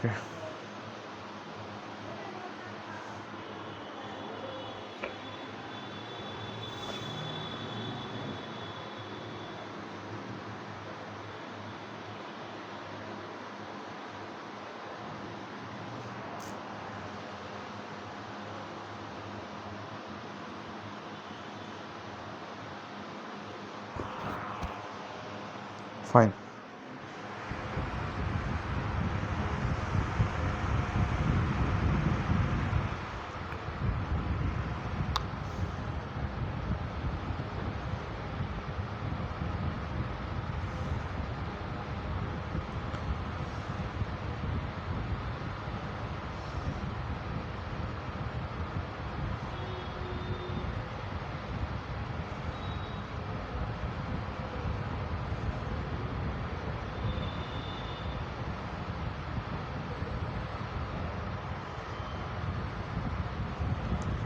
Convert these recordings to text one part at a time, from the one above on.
ওকে, fine.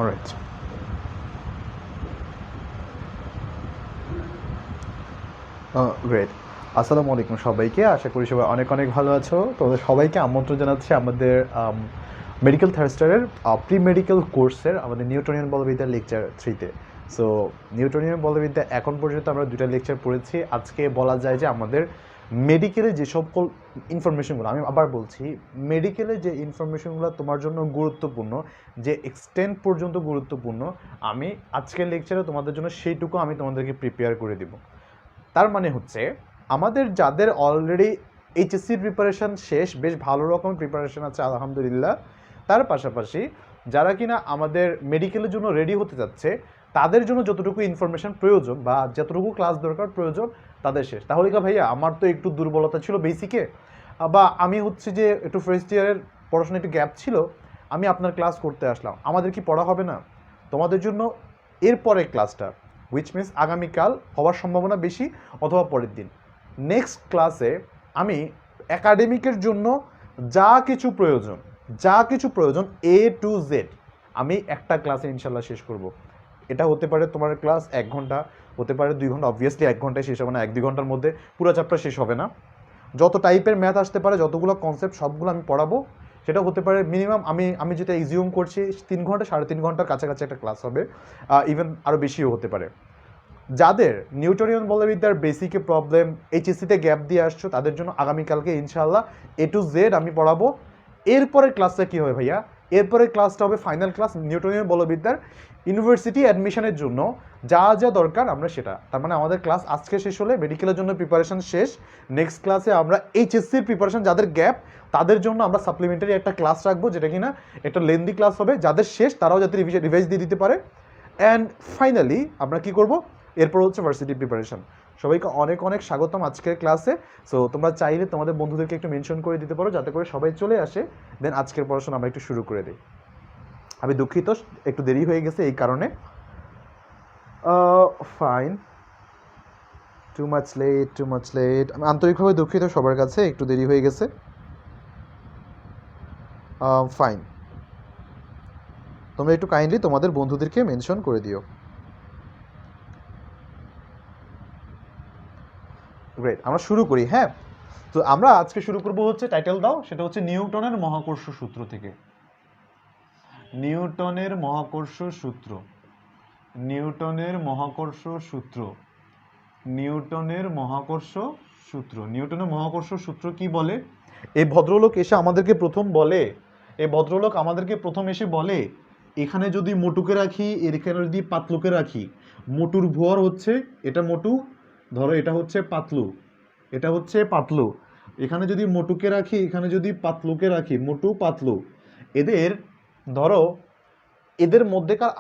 Alright, great. আসসালামু আলাইকুম সবাইকে, আশা করি সবাই অনেক অনেক ভালো আছো। তোমাদের সবাইকে আমন্ত্রণ জানাচ্ছি আমাদের মেডিকেল থার্স্টারের প্রি মেডিকেল কোর্সের আমাদের নিউটনিয়ান বলবিদ্যা লেকচার 3-তে। সো নিউটনিয়ান বলবিদ্যা এখন পর্যন্ত আমরা 2টা লেকচার পড়েছি। আজকে বলা যায় যে আমাদের মেডিকেলে যে সকল ইনফরমেশনগুলো, আমি আবার বলছি, মেডিকেলে যে ইনফরমেশনগুলো তোমার জন্য গুরুত্বপূর্ণ, যে এক্সটেন্ট পর্যন্ত গুরুত্বপূর্ণ, আমি আজকের লেকচারে তোমাদের জন্য সেইটুকু আমি তোমাদেরকে প্রিপেয়ার করে দিব। তার মানে হচ্ছে আমাদের যাদের অলরেডি এইচএসসির প্রিপারেশান শেষ, বেশ ভালো রকম প্রিপারেশান আছে আলহামদুলিল্লাহ, তার পাশাপাশি যারা কিনা আমাদের মেডিকেলের জন্য রেডি হতে যাচ্ছে, তাদের জন্য যতটুকু ইনফরমেশান প্রয়োজন বা যতটুকু ক্লাস দরকার প্রয়োজন তাদের শেষ। তাহলে কি ভাইয়া আমার তো একটু দুর্বলতা ছিল বেসিকে, বা আমি হচ্ছে যে একটু ফার্স্ট ইয়ারের পড়াশোনা একটু গ্যাপ ছিল, আমি আপনার ক্লাস করতে আসলাম, আমাদের কি পড়া হবে না? তোমাদের জন্য এরপরের ক্লাসটা, উইচ মিনস আগামীকাল হওয়ার সম্ভাবনা বেশি, অথবা পরের দিন, নেক্সট ক্লাসে আমি একাডেমিকের জন্য যা কিছু প্রয়োজন A to Z আমি একটা ক্লাসে ইনশাল্লাহ শেষ করব। এটা হতে পারে তোমার ক্লাস 1 ঘন্টা, হতে পারে 2 ঘন্টা, অবভিয়াসলি 1 ঘন্টায় শেষ হবে না, 1-2 ঘন্টার মধ্যে পুরো চ্যাপ্টার শেষ হবে না। যত টাইপের ম্যাথ আসতে পারে, যতগুলো কনসেপ্ট, সবগুলো আমি পড়াবো। সেটা হতে পারে মিনিমাম, আমি যেটা এক্সিউম করছি 3 ঘন্টা 3.5 ঘন্টার কাছাকাছি একটা ক্লাস হবে, ইভেন আরও বেশিও হতে পারে। যাদের নিউটনিয়ান বলবিদ্যার বেসিকে প্রবলেম, এইচএসসিতে গ্যাপ দিয়ে আসছো, তাদের জন্য আগামীকালকে ইনশাআল্লাহ A to Z আমি পড়াবো। এরপরের ক্লাসটা কী হবে ভাইয়া? এরপরের ক্লাসটা হবে ফাইনাল ক্লাস নিউটনিয়ান বলবিদ্যার ইউনিভার্সিটি অ্যাডমিশনের জন্য যা যা দরকার আমরা সেটা। তার মানে আমাদের ক্লাস আজকে শেষ হলে মেডিকেলের জন্য প্রিপারেশন শেষ। নেক্সট ক্লাসে আমরা এইচএসসির প্রিপারেশন যাদের গ্যাপ, তাদের জন্য আমরা সাপ্লিমেন্টারি একটা ক্লাস রাখবো, যেটা কিনা একটা লেন্দি ক্লাস হবে, যাদের শেষ তারাও যাতে রিভাইজ দিয়ে দিতে পারে। অ্যান্ড ফাইনালি আমরা কি করব? এরপর হচ্ছে ভার্সিটি প্রিপারেশন। সবাইকে অনেক অনেক স্বাগতম আজকের ক্লাসে। সো তোমরা চাইলে তোমাদের বন্ধুদেরকে একটু মেনশন করে দিতে পারো, যাতে করে সবাই চলে আসে, দেন আজকের পড়াশোনা আমরা একটু শুরু করে দিই। আমি দুঃখিত, একটু দেরি হয়ে গেছে এই কারণে। Fine, too much late. আমি আন্তরিকভাবে দুঃখিত সবার কাছে, একটু দেরি হয়ে গেছে। ফাইন, তোমরা একটু কাইন্ডলি তোমাদের বন্ধুদেরকে মেনশন করে দিও। গ্রেট, আমরা শুরু করি। হ্যাঁ, তো আমরা আজকে শুরু করব হচ্ছে, টাইটেল দাও, সেটা হচ্ছে নিউটনের মহাকর্ষ সূত্র থেকে। নিউটনের মহাকর্ষ সূত্র, নিউটনের মহাকর্ষ সূত্র, নিউটনের মহাকর্ষ সূত্র। নিউটনের মহাকর্ষ সূত্র কি বলে? এই ভদ্রলোক এসে আমাদেরকে প্রথম বলে, এখানে যদি মোটুকে রাখি, এখানে যদি পাতলুকে রাখি, মোটুর ভর হচ্ছে, এটা মোটু, ধরো এটা হচ্ছে পাতলু, এটা হচ্ছে পাতলু, এখানে যদি মোটুকে রাখি, এখানে যদি পাতলুকে রাখি, মোটু পাতলু, এদের ধরো এদের মধ্যেকার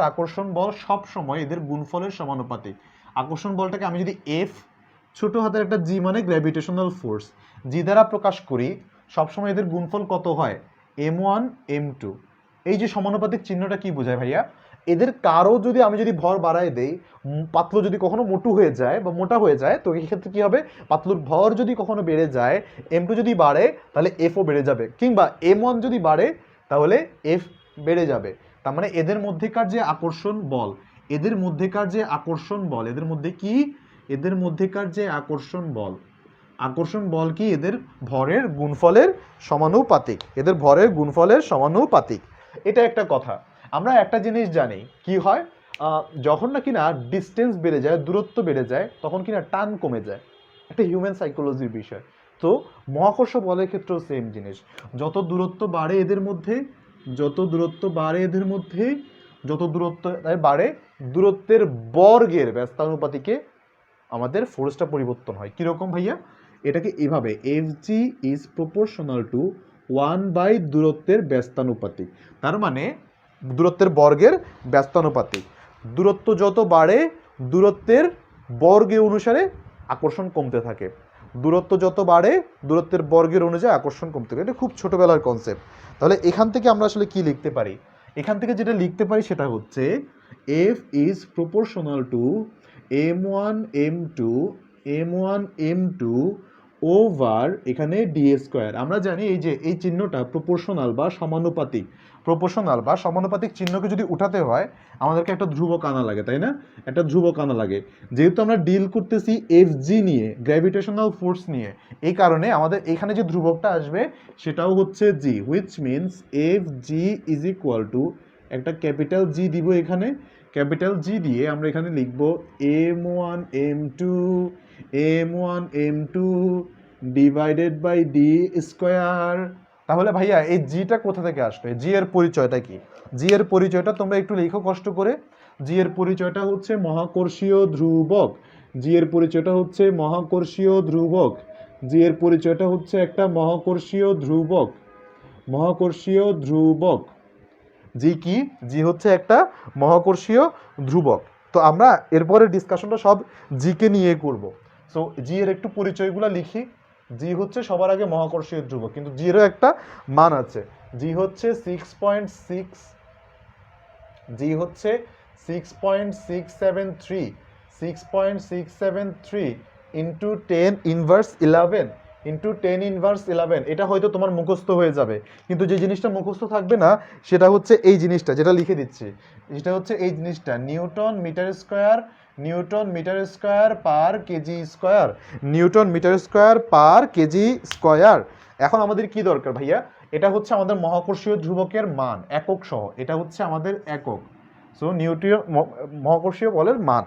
আকর্ষণ বল সব সময় এদের গুণফলের সমানুপাতিক। আকর্ষণ বলটাকে আমি যদি এফ, ছোট হাতের একটা জি মানে গ্র্যাভিটেশনাল ফোর্স, জি দ্বারা প্রকাশ করি, সবসময় এদের গুণফল কত হয়? M1 M2। এই যে সমানুপাতিক চিহ্নটা কি বোঝায় ভাইয়া? এদের কারো যদি আমি যদি ভর বাড়ায় দেই, পাতলু যদি কখনো মোটু হয়ে যায় বা মোটা হয়ে যায়, তো এই ক্ষেত্রে কি হবে? পাতলুর ভর যদি কখনো বেড়ে যায়, M2 যদি বাড়ে, তাহলে এফও বেড়ে যাবে, কিংবা M1 যদি বাড়ে, তাহলে এফ বেড়ে যাবে। তার মানে এদের মধ্যেকার যে আকর্ষণ বল, এদের মধ্যেকার যে আকর্ষণ বল আকর্ষণ বল কি? এদের ভরের গুণফলের সমানুপাতিক, এদের ভরের গুণফলের সমানুপাতিক। এটা একটা কথা। আমরা একটা জিনিস জানি, কি হয় যখন না কিনা ডিস্টেন্স বেড়ে যায়, দূরত্ব বেড়ে যায়, তখন কিনা টান কমে যায়। একটা হিউম্যান সাইকোলজির বিষয়। তো মহাকর্ষ বলের ক্ষেত্রেও সেম জিনিস। যত দূরত্ব বাড়ে এদের মধ্যে, যত দূরত্ব বাড়ে এদের মধ্যে, যত দূরত্ব বাড়ে, দূরত্বের বর্গের ব্যস্তানুপাতিকে আমাদের ফোর্সটা পরিবর্তন হয়। কীরকম ভাইয়া? এটাকে এভাবে, F G is proportional to 1/, দূরত্বের ব্যস্তানুপাতিক। তার মানে দূরত্বের বর্গের ব্যস্তানুপাতিক। দূরত্ব যত বাড়ে দূরত্বের বর্গে অনুসারে আকর্ষণ কমতে থাকে। দূরত্ব যত বাড়ে দূরত্বের বর্গের অনুযায়ী আকর্ষণ কমতে থাকে। এটা খুব ছোটবেলার কনসেপ্ট। তাহলে এখান থেকে আমরা আসলে কি লিখতে পারি? এখান থেকে যেটা লিখতে পারি সেটা হচ্ছে F is proportional to m1 m2 over এখানে ডি স্কোয়ার। আমরা জানি এই যে এই চিহ্নটা প্রপোর্শনাল বা সমানুপাতিক, প্রপোর্শনাল বা সমানুপাতিক চিহ্নকে যদি উঠাতে হয় আমাদেরকে একটা ধ্রুবক আনা লাগে, তাই না? একটা ধ্রুবক আনা লাগে। যেহেতু আমরা ডিল করতেছি এফ জি নিয়ে, গ্র্যাভিটেশনাল ফোর্স নিয়ে, এই কারণে আমাদের এখানে যে ধ্রুবকটা আসবে সেটাও হচ্ছে G, which means F G is equal to একটা ক্যাপিটাল জি দিব এখানে। ক্যাপিটাল জি দিয়ে আমরা এখানে লিখব m1 m2 divided by D square. তাহলে ভাইয়া এই জিটা কোথা থেকে আসবে? জি এর পরিচয়টা কি? জি এর পরিচয়টা তোমরা একটু লিখো কষ্ট করে। জি এর পরিচয়টা হচ্ছে মহাকর্ষীয় ধ্রুবক। জি এর পরিচয়টা হচ্ছে মহাকর্ষীয় ধ্রুবক। জি এর পরিচয়টা হচ্ছে একটা মহাকর্ষীয় ধ্রুবক। মহাকর্ষীয় ধ্রুবক। জি কি? জি হচ্ছে একটা মহাকর্ষীয় ধ্রুবক। তো আমরা এরপরে ডিসকাশনটা সব জিকে নিয়ে করব। সো জি এর একটু পরিচয়গুলো লিখি। জি হচ্ছে সবার আগে মহাকর্ষীয় ধ্রুবক, কিন্তু জি এরও একটা মান আছে। জি হচ্ছে 6.6, জি হচ্ছে 6.673, 6.673 ইন্টু 10^11 ইন্টু 10^11। এটা হয়তো তোমার মুখস্থ হয়ে যাবে, কিন্তু যে জিনিসটা মুখস্থ থাকবে না সেটা হচ্ছে এই জিনিসটা, যেটা লিখে দিচ্ছি। এটা হচ্ছে এই জিনিসটা, newton metre square per KG square, newton metre square per KG square. এখন আমাদের কি দরকার ভাইয়া? এটা হচ্ছে আমাদের মহাকর্ষীয় ধ্রুবকের মান, একক সহ। এটা হচ্ছে আমাদের একক। সো নিউটন মহাকর্ষীয় বলের মান।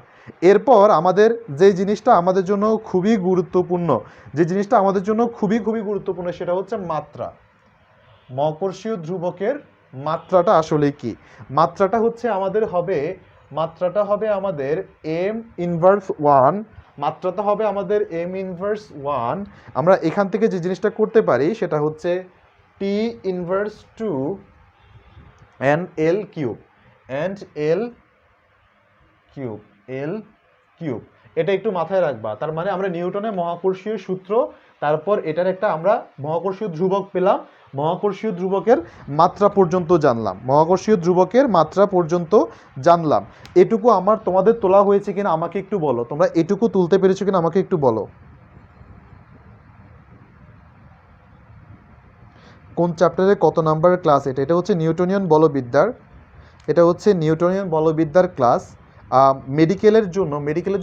এরপর আমাদের যে জিনিসটা আমাদের জন্য খুবই গুরুত্বপূর্ণ, যে জিনিসটা আমাদের জন্য খুবই গুরুত্বপূর্ণ, সেটা হচ্ছে মাত্রা। মহাকর্ষীয় ধ্রুবকের মাত্রাটা আসলে কি? মাত্রাটা হচ্ছে আমাদের হবে, মাত্রাটা হবে আমাদের m⁻1। মাত্রাটা হবে আমাদের m⁻1। আমরা এখান থেকে যে জিনিসটা করতে পারি সেটা হচ্ছে T⁻2 and L cube and L cube. এটা একটু মাথায় রাখবা। তার মানে আমরা নিউটনের মহাকর্ষীয় সূত্র, তারপর এটার একটা আমরা মহাকর্ষীয় ধ্রুবক পেলাম, মহাকর্ষীয় ধ্রুবকের মাত্রা পর্যন্ত জানলাম, মহাকর্ষীয় ধ্রুবকের মাত্রা পর্যন্ত জানলাম। এটুকু আমার তোমাদের তোলা হয়েছে কিনা আমাকে একটু বলো। তোমরা এটুকু তুলতে পেরেছো কিনা আমাকে একটু বলো। কোন চ্যাপ্টারে কত নাম্বারের ক্লাস এটা? এটা হচ্ছে নিউটনিয়ান বলবিদ্যার, এটা হচ্ছে নিউটনিয়ান বলবিদ্যার ক্লাস। মেডিকেলের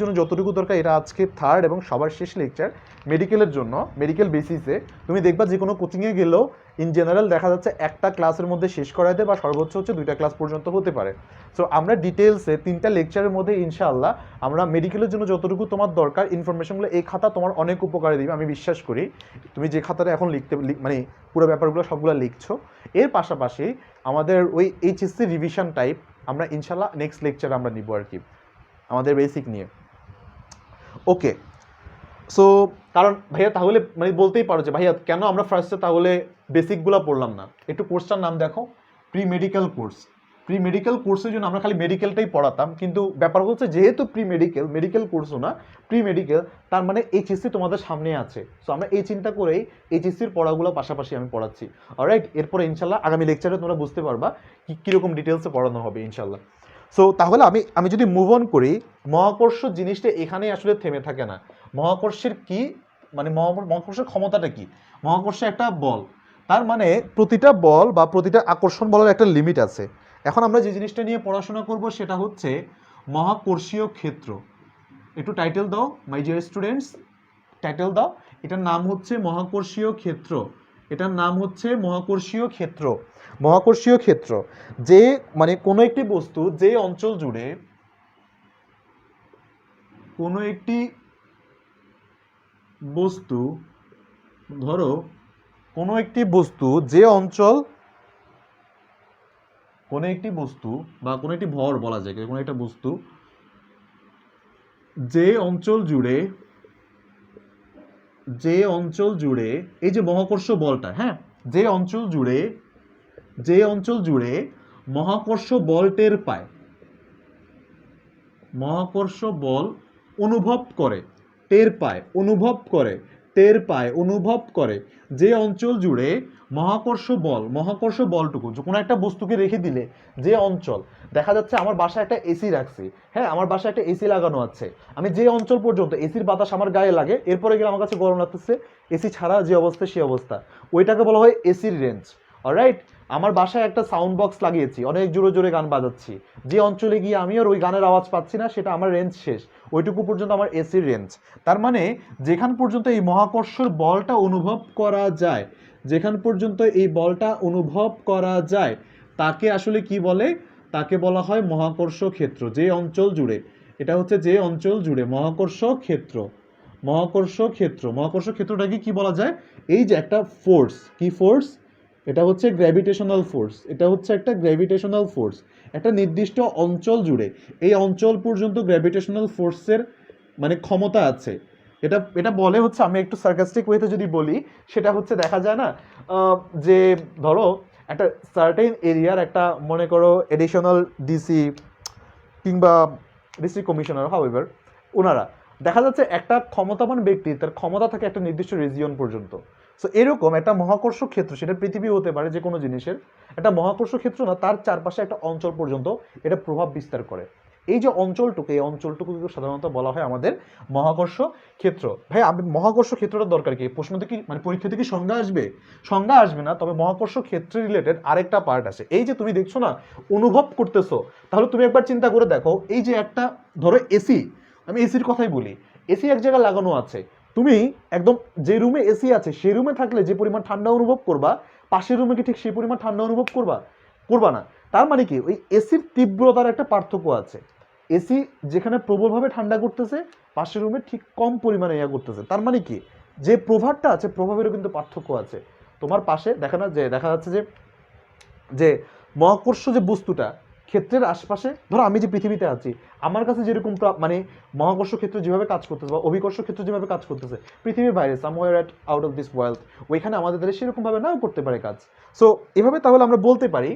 জন্য যতটুকু দরকার, এটা আজকে থার্ড এবং সবার শেষ লেকচার। মেডিকেলের জন্য, মেডিকেল বেসিসে তুমি দেখবা যে কোনো কোচিংয়ে গেলেও ইন জেনারেল দেখা যাচ্ছে একটা ক্লাসের মধ্যে শেষ করাই দেয়, বা সর্বোচ্চ হচ্ছে 2টা ক্লাস পর্যন্ত হতে পারে। সো আমরা ডিটেলসে 3টা লেকচারের মধ্যে ইনশাআল্লাহ আমরা মেডিকেলের জন্য যতটুকু তোমার দরকার ইনফরমেশনগুলো, এই খাতা তোমার অনেক উপকারে দিবে আমি বিশ্বাস করি। তুমি যে খাতাটা এখন মানে পুরো ব্যাপারগুলো সবগুলো লিখছো, এর পাশাপাশি আমাদের ওই এইচএসসি রিভিশন টাইপ আমরা ইনশাল্লাহ নেক্সট লেকচার আমরা নিব আর কি, আমাদের বেসিক নিয়ে। ওকে, সো কারণ ভাইয়া তাহলে মানে বলতেই পারো যে ভাইয়া কেন আমরা ফার্স্টে তাহলে বেসিকগুলো পড়লাম না? একটু কোর্সটার নাম দেখো, pre medical course. Pre medical কোর্সের জন্য আমরা খালি মেডিকেলটাই পড়াতাম, কিন্তু ব্যাপার হচ্ছে যেহেতু প্রি মেডিকেল কোর্সও না, প্রি মেডিকেল, তার মানে এইচএসসি তোমাদের সামনে আছে। সো আমরা এই চিন্তা করেই এইচএসসির পড়াগুলো পাশাপাশি আমি পড়াচ্ছি। অলরাইট, এরপরে ইনশাল্লাহ আগামী লেকচারে তোমরা বুঝতে পারবা কীরকম ডিটেলসে পড়ানো হবে ইনশাল্লাহ। সো তাহলে আমি যদি মুভ অন করি, মহাকর্ষ জিনিসটা এখানেই আসলে থেমে থাকে না। মহাকর্ষের কি মানে, মহাকর্ষের ক্ষমতাটা কি? মহাকর্ষ একটা বল, তার মানে প্রতিটা বল বা প্রতিটা আকর্ষণ বলের একটা লিমিট আছে। এখন আমরা যে জিনিসটা নিয়ে পড়াশোনা করব সেটা হচ্ছে মহাকর্ষীয় ক্ষেত্র। একটু টাইটেল দাও মাই ডিয়ার স্টুডেন্টস, টাইটেল দাও। এটার নাম হচ্ছে মহাকর্ষীয় ক্ষেত্র। এটার নাম হচ্ছে মহাকর্ষীয় ক্ষেত্র। মহাকর্ষীয় ক্ষেত্র যে মানে কোনো একটি বস্তু যে অঞ্চল জুড়ে কোনো একটি বস্তু ধরো কোনো একটি বস্তু যে অঞ্চল কোনো একটি বস্তু বা কোনো একটি ভর বলা যায় কোনো একটা বস্তু যে অঞ্চল জুড়ে এই যে মহাকর্ষ বলটা, হ্যাঁ, যে অঞ্চল জুড়ে মহাকর্ষ বল টের পায়, মহাকর্ষ বল অনুভব করে, অনুভব করে যে অঞ্চল জুড়ে মহাকর্ষ বলটুকু কোনো একটা বস্তুকে রেখে দিলে যে অঞ্চল, দেখা যাচ্ছে আমার বাসায় একটা এসি রাখছি, হ্যাঁ, আমার বাসায় একটা এসি লাগানো আছে, আমি যে অঞ্চল পর্যন্ত এসির বাতাস আমার গায়ে লাগে এরপরে গেলে আমার কাছে গরম লাগতেছে, এসি ছাড়া যে অবস্থা সে অবস্থা, ওইটাকে বলা হয় এসির রেঞ্জ। অলরাইট, আমার বাসায় একটা সাউন্ড বক্স লাগিয়েছি, অনেক জোরে জোরে গান বাজাচ্ছি, যে অঞ্চলে গিয়ে আমি আর ওই গানের আওয়াজ পাচ্ছি না সেটা আমার রেঞ্জ শেষ, ওইটুকু পর্যন্ত আমার এসির রেঞ্জ। তার মানে যেখান পর্যন্ত এই মহাকর্ষর বলটা অনুভব করা যায়, যেখান পর্যন্ত এই বলটা অনুভব করা যায় তাকে আসলে কি বলে, তাকে বলা হয় মহাকর্ষ ক্ষেত্র। যে অঞ্চল জুড়ে, এটা হচ্ছে যে অঞ্চল জুড়ে মহাকর্ষ ক্ষেত্র। মহাকর্ষ ক্ষেত্রটাকে কি বলা যায়, এই যে একটা ফোর্স, কি ফোর্স, এটা হচ্ছে গ্র্যাভিটেশনাল ফোর্স, এটা হচ্ছে একটা গ্র্যাভিটেশনাল ফোর্স, একটা নির্দিষ্ট অঞ্চল জুড়ে এই অঞ্চল পর্যন্ত গ্র্যাভিটেশনাল ফোর্সের মানে ক্ষমতা আছে। এটা এটা বলে হচ্ছে, আমি একটু সার্কাস্টিক ওয়েতে যদি বলি, সেটা হচ্ছে দেখা যায় না যে ধরো একটা সার্টেন এরিয়ার একটা মনে করো এডিশনাল ডিসি কিংবা ডিস্ট্রিক্ট কমিশনার হাউএভার, ওনারা দেখা যাচ্ছে একটা ক্ষমতাবান ব্যক্তি তার ক্ষমতা থাকে একটা নির্দিষ্ট রিজিয়ন পর্যন্ত। সো এরকম একটা মহাকর্ষ ক্ষেত্র, সেটা পৃথিবী হতে পারে যে কোনো জিনিসের, একটা মহাকর্ষ ক্ষেত্র না, তার চারপাশে একটা অঞ্চল পর্যন্ত এটা প্রভাব বিস্তার করে। এই যে অঞ্চলটুকু, এই অঞ্চলটুকু সাধারণত বলা হয় আমাদের মহাকর্ষ ক্ষেত্র। ভাই আমি মহাকর্ষ ক্ষেত্রটা দরকার কি, প্রশ্নতে কি মানে পরীক্ষাতে কি সংজ্ঞা আসবে? সংজ্ঞা আসবে না, তবে মহাকর্ষ ক্ষেত্র রিলেটেড আরেকটা পার্ট আছে। এই যে তুমি দেখছো না অনুভব করতেছো, তাহলে তুমি একবার চিন্তা করে দেখো, এই যে একটা ধরো এসি, আমি এসির কথাই বলি, এসি এক জায়গায় লাগানো আছে, তুমি একদম যে রুমে এসি আছে সেই রুমে থাকলে যে পরিমাণ ঠান্ডা অনুভব করবা, পাশের রুমে কি ঠিক সেই পরিমাণ ঠান্ডা অনুভব করবা না। তার মানে কি, ওই এসির তীব্রতার একটা পার্থক্য আছে। এসি যেখানে প্রবলভাবে ঠান্ডা করতেছে, পাশের রুমে ঠিক কম পরিমাণে ইয়া করতেছে। তার মানে কি, যে প্রভাবটা আছে প্রভাবেরও কিন্তু পার্থক্য আছে। তোমার পাশে দেখা যাচ্ছে যে যে মহাকর্ষ যে বস্তুটা ক্ষেত্রের আশপাশে, ধরো আমি যে পৃথিবীতে আছি, আমার কাছে যেরকম মানে মহাকর্ষ ক্ষেত্র যেভাবে কাজ করতেছে বা অভিকর্ষ ক্ষেত্র যেভাবে কাজ করতেছে পৃথিবীর বাইরে somewhere at out of this world, ওইখানে আমাদের দ্বারা সেরকমভাবে নাও করতে পারে কাজ। সো এভাবে তাহলে আমরা বলতে পারি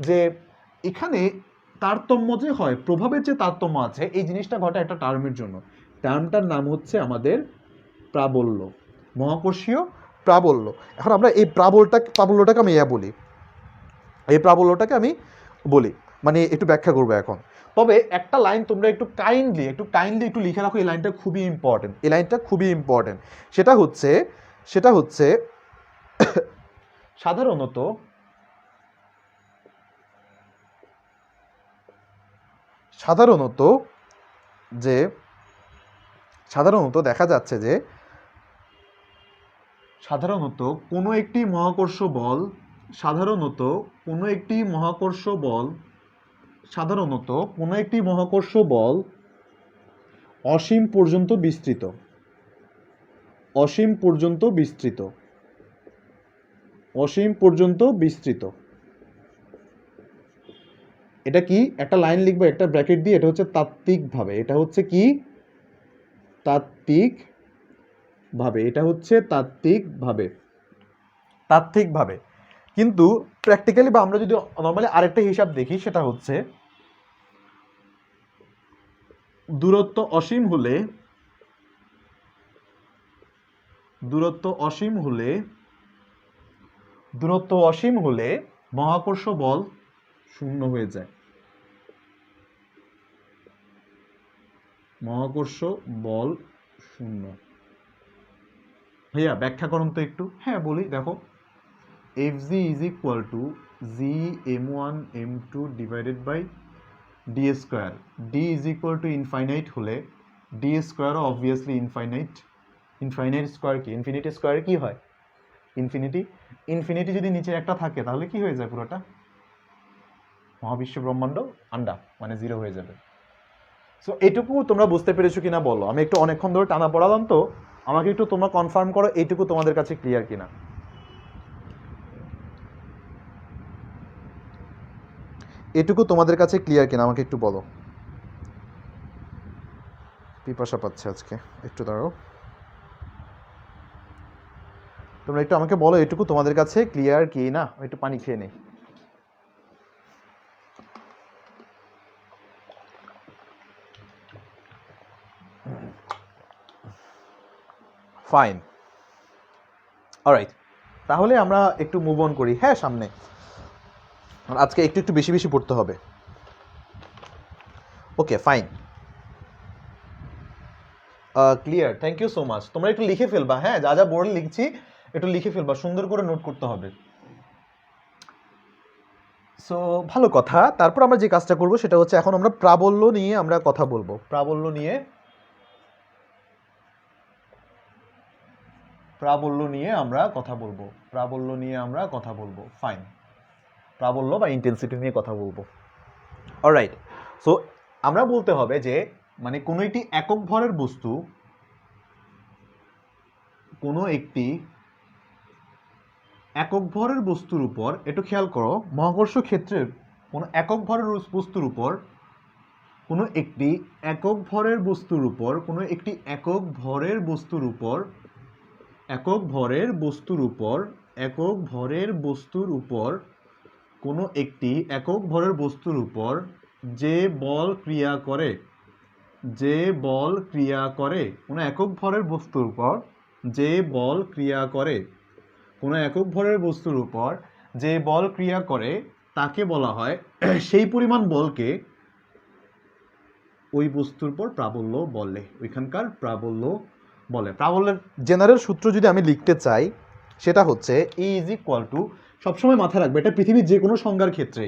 যে এখানে তারতম্য যে হয়, প্রভাবের যে তারতম্য আছে, এই জিনিসটা ঘটে একটা টার্মের জন্য। টার্মটার নাম হচ্ছে আমাদের প্রাবল্য, মহাকর্ষীয় প্রাবল্য। এখন আমরা এই প্রাবল্যটাকে আমি বলি, এই প্রাবল্যটাকে আমি বলি মানে একটু ব্যাখ্যা করবো এখন। তবে একটা লাইন তোমরা একটু কাইন্ডলি একটু লিখে রাখো, এই লাইনটা খুবই ইম্পর্টেন্ট। সেটা হচ্ছে সাধারণত দেখা যাচ্ছে যে সাধারণত কোনো একটি মহাকর্ষ বল অসীম পর্যন্ত বিস্তৃত। এটা কি, একটা লাইন লিখবে একটা ব্র্যাকেট দিয়ে, এটা হচ্ছে তাত্ত্বিকভাবে, এটা হচ্ছে তাত্ত্বিকভাবে। কিন্তু প্র্যাকটিক্যালি বা আমরা যদি নর্মালি আরেকটা হিসাব দেখি, সেটা হচ্ছে দূরত্ব অসীম হলে মহাকর্ষ বল শূন্য হয়ে যায়। মহাকর্ষ বল শূন্য। ভাইয়া ব্যাখ্যা করুন তো একটু। হ্যাঁ বলি, দেখো Fg is equal to Gm1 m2 divided by d square. d is equal to infinite হলে d square obviously infinite, infinite square কি? ইনফিনিটি স্কোয়ার কি হয়? ইনফিনিটি যদি নিচে একটা থাকে তাহলে কি হয়ে যায়? পুরোটা মহাবিশ্ব ব্রহ্মাণ্ড আন্ডা, মানে জিরো হয়ে যাবে। সো এইটুকু তোমরা বুঝতে পেরেছো কিনা বলো? আমি একটু অনেকক্ষণ ধরে টানা পড়ালাম, তো আমাকে একটু তোমরা কনফার্ম করো এইটুকু তোমাদের কাছে ক্লিয়ার কিনা। এটুকু তোমাদের কাছে ক্লিয়ার কিনা আমাকে একটু বলো। পিপাসা পাচ্ছে আজকে, একটু দাঁড়াও। তোমরা একটু আমাকে বলো এটুকু তোমাদের কাছে ক্লিয়ার কি না। একটু পানি খেয়ে নেই। ফাইন, অলরাইট, তাহলে আমরা একটু মুভ অন করি। হ্যাঁ, সামনে আজকে একটু একটু বেশি বেশি পড়তে হবে। Okay, fine, clear, thank you so much. তোমরা একটু লিখে ফেলবা, হ্যাঁ, যা যা বোর্ডে লিখছি একটু লিখে ফেলবা, সুন্দর করে নোট করতে হবে। সো ভালো কথা। তারপর আমরা যে কাজটা করব সেটা হচ্ছে এখন আমরা প্রাবল্য নিয়ে আমরা কথা বলবো। প্রাবল্য নিয়ে আমরা কথা বলবো। প্রাবল্য নিয়ে আমরা কথা বলবো। ফাইন, প্রাবল্য বা ইন্টেন্সিটি নিয়ে কথা বলবো। অলরাইট, সো আমরা বলতে হবে যে মানে কোনো একটি একক ভরের বস্তু, কোনো একটি একক ভরের বস্তুর উপর, একটু খেয়াল করো, মহাকর্ষ ক্ষেত্রের কোনো একক ভরের বস্তুর উপর, কোনো একটি একক ভরের বস্তুর উপর, কোনো একটি একক ভরের বস্তুর উপর, একক ভরের বস্তুর উপর, একক ভরের বস্তুর উপর, কোনো একটি একক ভরের বস্তুর উপর যে বল ক্রিয়া করে, যে বল ক্রিয়া করে, কোনো একক ভরের বস্তুর উপর যে বল ক্রিয়া করে, কোনো একক ভরের বস্তুর উপর যে বল ক্রিয়া করে তাকে বলা হয়, সেই পরিমাণ বলকে ওই বস্তুর উপর প্রাবল্য বলে, ওইখানকার প্রাবল্য বলে। প্রাবল্যের জেনারেল সূত্র যদি আমি লিখতে চাই সেটা হচ্ছে E ইজ ইকুয়াল টু, সবসময় মাথায় রাখবে এটা পৃথিবীর যে কোনো সংজ্ঞার ক্ষেত্রে,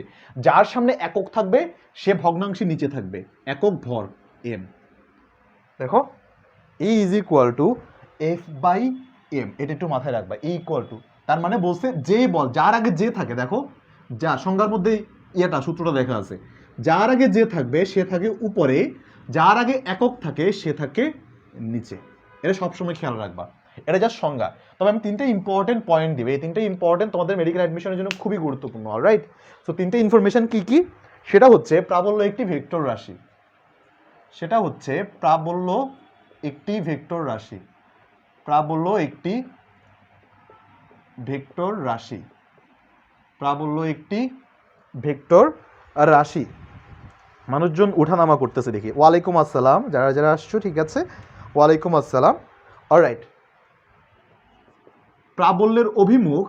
যার সামনে একক থাকবে সে ভগ্নাংশের নিচে থাকবে, একক ভর এম। দেখো E is equal to F by M, এটা একটু মাথায় রাখবা। E ইকুয়াল টু তার মানে বলছে যে বল, যার আগে যে থাকে, দেখো যা সংজ্ঞার মধ্যে ইয়েটা সূত্রটা লেখা আছে, যার আগে যে থাকবে সে থাকে উপরে, যার আগে একক থাকে সে থাকে নিচে। এটা সবসময় খেয়াল রাখবা, এটা জাস্ট সংজ্ঞা। তবে আমি তিনটে ইম্পর্টেন্ট পয়েন্ট দিবে, এই তিনটে ইম্পর্টেন্ট তোমাদের মেডিকেল অ্যাডমিশনের জন্য খুবই গুরুত্বপূর্ণ। অলরাইট, সো তিনটে ইনফরমেশন কি কি? সেটা হচ্ছে প্রাবল্য একটি ভেক্টর রাশি, সেটা হচ্ছে প্রাবল্য একটি ভেক্টর রাশি, প্রাবল্য একটি ভেক্টর রাশি, প্রাবল্য একটি ভেক্টর রাশি। মানুষজন উঠানামা করতেছে দেখি। ওয়ালাইকুম আসসালাম, যারা যারা আসছো, ঠিক আছে, ওয়ালাইকুম আসসালাম। অলরাইট, প্রাবল্যের অভিমুখ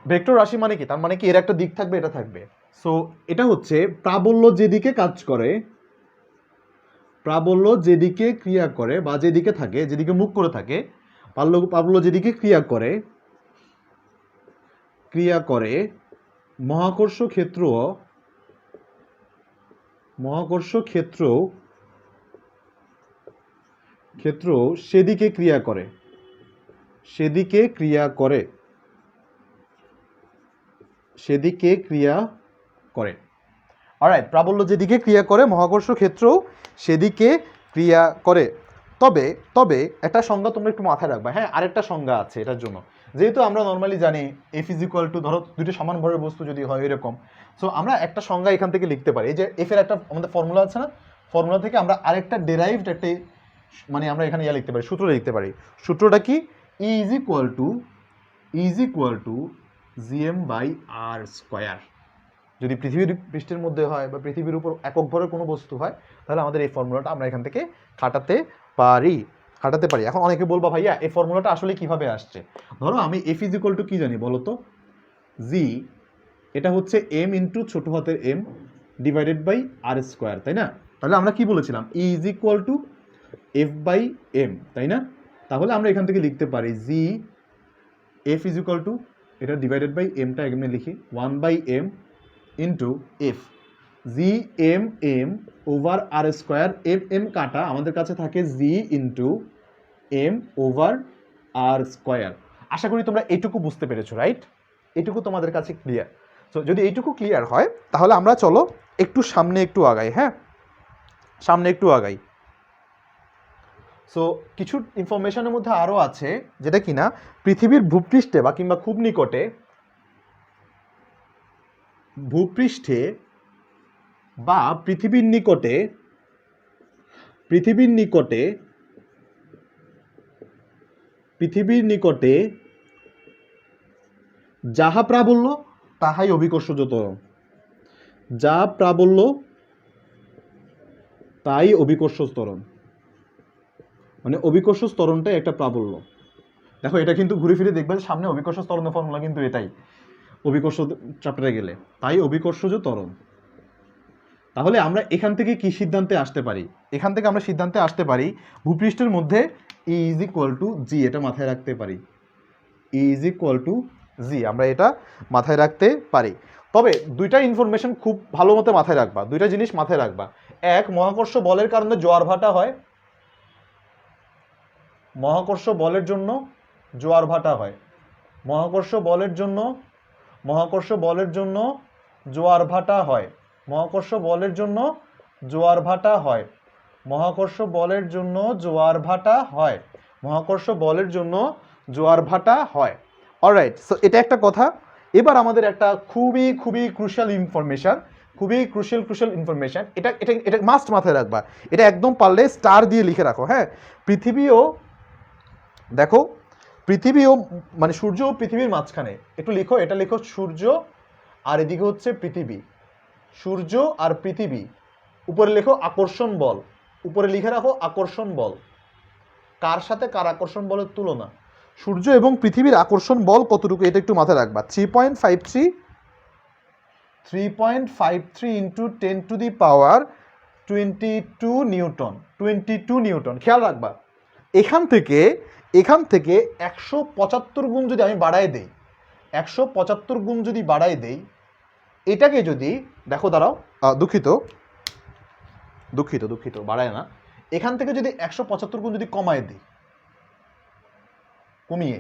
ভেক্টর রাশি মানে কি? তার মানে কি এর একটা দিক থাকবে, এটা থাকবে। সো এটা হচ্ছে প্রাবল্য যেদিকে কাজ করে, প্রাবল্য যেদিকে ক্রিয়া করে বা যেদিকে থাকে, যেদিকে মুখ করে থাকে, প্রাবল্য যেদিকে ক্রিয়া করে মহাকর্ষ ক্ষেত্র, মহাকর্ষ ক্ষেত্র সেদিকে ক্রিয়া করে, সেদিকে ক্রিয়া করে, সেদিকে ক্রিয়া করে। অলরাইট, প্রাবল্য যেদিকে ক্রিয়া করে মহাকর্ষ ক্ষেত্র সেদিকে ক্রিয়া করে। তবে তবে একটা সংজ্ঞা তোমরা একটু মাথায় রাখবা। হ্যাঁ, আরেকটা সংজ্ঞা আছে এটার জন্য। যেহেতু আমরা নর্মালি জানি এফ ইজ ইকুয়াল টু, ধরো দুটো সমান ভরের বস্তু যদি হয় এরকম, সো আমরা একটা সংজ্ঞা এখান থেকে লিখতে পারি। এই যে এফ এর একটা আমাদের ফর্মুলা আছে না, ফর্মুলা থেকে আমরা আরেকটা ডেরাইভড একটা মানে আমরা এখানে ইয়া লিখতে পারি, সূত্র লিখতে পারি। সূত্রটা কি? E is equal to GM by R square. যদি পৃথিবীর পৃষ্ঠের মধ্যে হয় বা পৃথিবীর উপর একক ভরের কোনো বস্তু হয়, তাহলে আমাদের এই ফর্মুলাটা আমরা এখান থেকে খাটাতে পারি। এখন অনেকে বলবা ভাইয়া এই ফর্মুলাটা আসলে কিভাবে আসছে? ধরো আমি এফ ইজ ইকুয়াল টু কি জানি বলো তো? জি, এটা হচ্ছে এম ইন্টু ছোট হাতের M divided by R square, তাই না? তাহলে আমরা কি বলেছিলাম? E is equal to F by M, তাই না? তাহলে আমরা এখান থেকে লিখতে পারি G F is equal to, এটা ডিভাইডেড বাই এমটা এখানে লিখি 1 by M into F, G M M over R square, M M কাটা, আমাদের কাছে থাকে G into M over R square. আশা করি তোমরা এইটুকু বুঝতে পেরেছো, রাইট? এইটুকু তোমাদের কাছে ক্লিয়ার। সো যদি এইটুকু ক্লিয়ার হয় তাহলে আমরা চলো একটু সামনে একটু আগাই, হ্যাঁ, সামনে একটু আগাই। সো কিছু ইনফরমেশনের মধ্যে আরও আছে যেটা কিনা পৃথিবীর ভূপৃষ্ঠে বা কিংবা খুব নিকটে, ভূপৃষ্ঠে বা পৃথিবীর নিকটে, পৃথিবীর নিকটে, পৃথিবীর নিকটে যাহা প্রাবল্য তাহাই অভিকর্ষজ ত্বরণ। যা প্রাবল্য তাই অভিকর্ষ ত্বরণ, মানে অভিকর্ষ ত্বরণটাই একটা প্রাবল্য। দেখো এটা কিন্তু ঘুরে ফিরে দেখবে সামনে অভিকর্ষ ত্বরণের ফর্মুলা কিন্তু এটাই অভিকর্ষ চ্যাপ্টারে গেলে, তাই অভিকর্ষজ ত্বরণ। তাহলে আমরা এখান থেকে কি সিদ্ধান্তে আসতে পারি? এখান থেকে আমরা সিদ্ধান্তে আসতে পারি ভূপৃষ্ঠের মধ্যে ই ইজ ইকুয়াল টু জি, এটা মাথায় রাখতে পারি। ই ইজ ইকুয়াল টু জি, আমরা এটা মাথায় রাখতে পারি। তবে দুইটা ইনফরমেশন খুব ভালো মতো মাথায় রাখবা, দুইটা জিনিস মাথায় রাখবা। এক, মহাকর্ষ বলের কারণে জোয়ার ভাটা হয়, মহাকর্ষ বলের জন্য জোয়ার ভাটা হয়, মহাকর্ষ বলের জন্য, মহাকর্ষ বলের জন্য জোয়ার ভাটা হয়, মহাকর্ষ বলের জন্য জোয়ার ভাটা হয়, মহাকর্ষ বলের জন্য জোয়ার ভাটা হয়, মহাকর্ষ বলের জন্য জোয়ার ভাটা হয়। অলরাইট, সো এটা একটা কথা। এবার আমাদের একটা খুবই খুবই ক্রুশিয়াল ইনফরমেশন, খুবই ক্রুশিয়াল ইনফরমেশন, এটা এটা এটা মাস্ট মাথায় রাখবা। এটা একদম পারলে স্টার দিয়ে লিখে রাখো, হ্যাঁ। পৃথিবীও, দেখো পৃথিবীও মানে সূর্য ও পৃথিবীর মাঝখানে, একটু লিখো, এটা লিখো সূর্য আর এদিকে হচ্ছে পৃথিবী, সূর্য আর পৃথিবী। উপরে লেখো আকর্ষণ বল, উপরে লিখে রাখো আকর্ষণ বল। কার সাথে কার আকর্ষণ বলের তুলনা? সূর্য এবং পৃথিবীর আকর্ষণ বল কতটুকু এটা একটু মাথায় রাখবা। 3.53 ইন্টু 10⁻22 নিউটন, 22 নিউটন। খেয়াল রাখবা এখান থেকে 175 গুণ যদি আমি বাড়াই দেই, 175 গুণ যদি বাড়াই দেই, এটাকে যদি দেখো, দাঁড়াও, দুঃখিত দুঃখিত দুঃখিত বাড়ায় না, এখান থেকে যদি 175 গুণ যদি কমায় দিই, কমিয়ে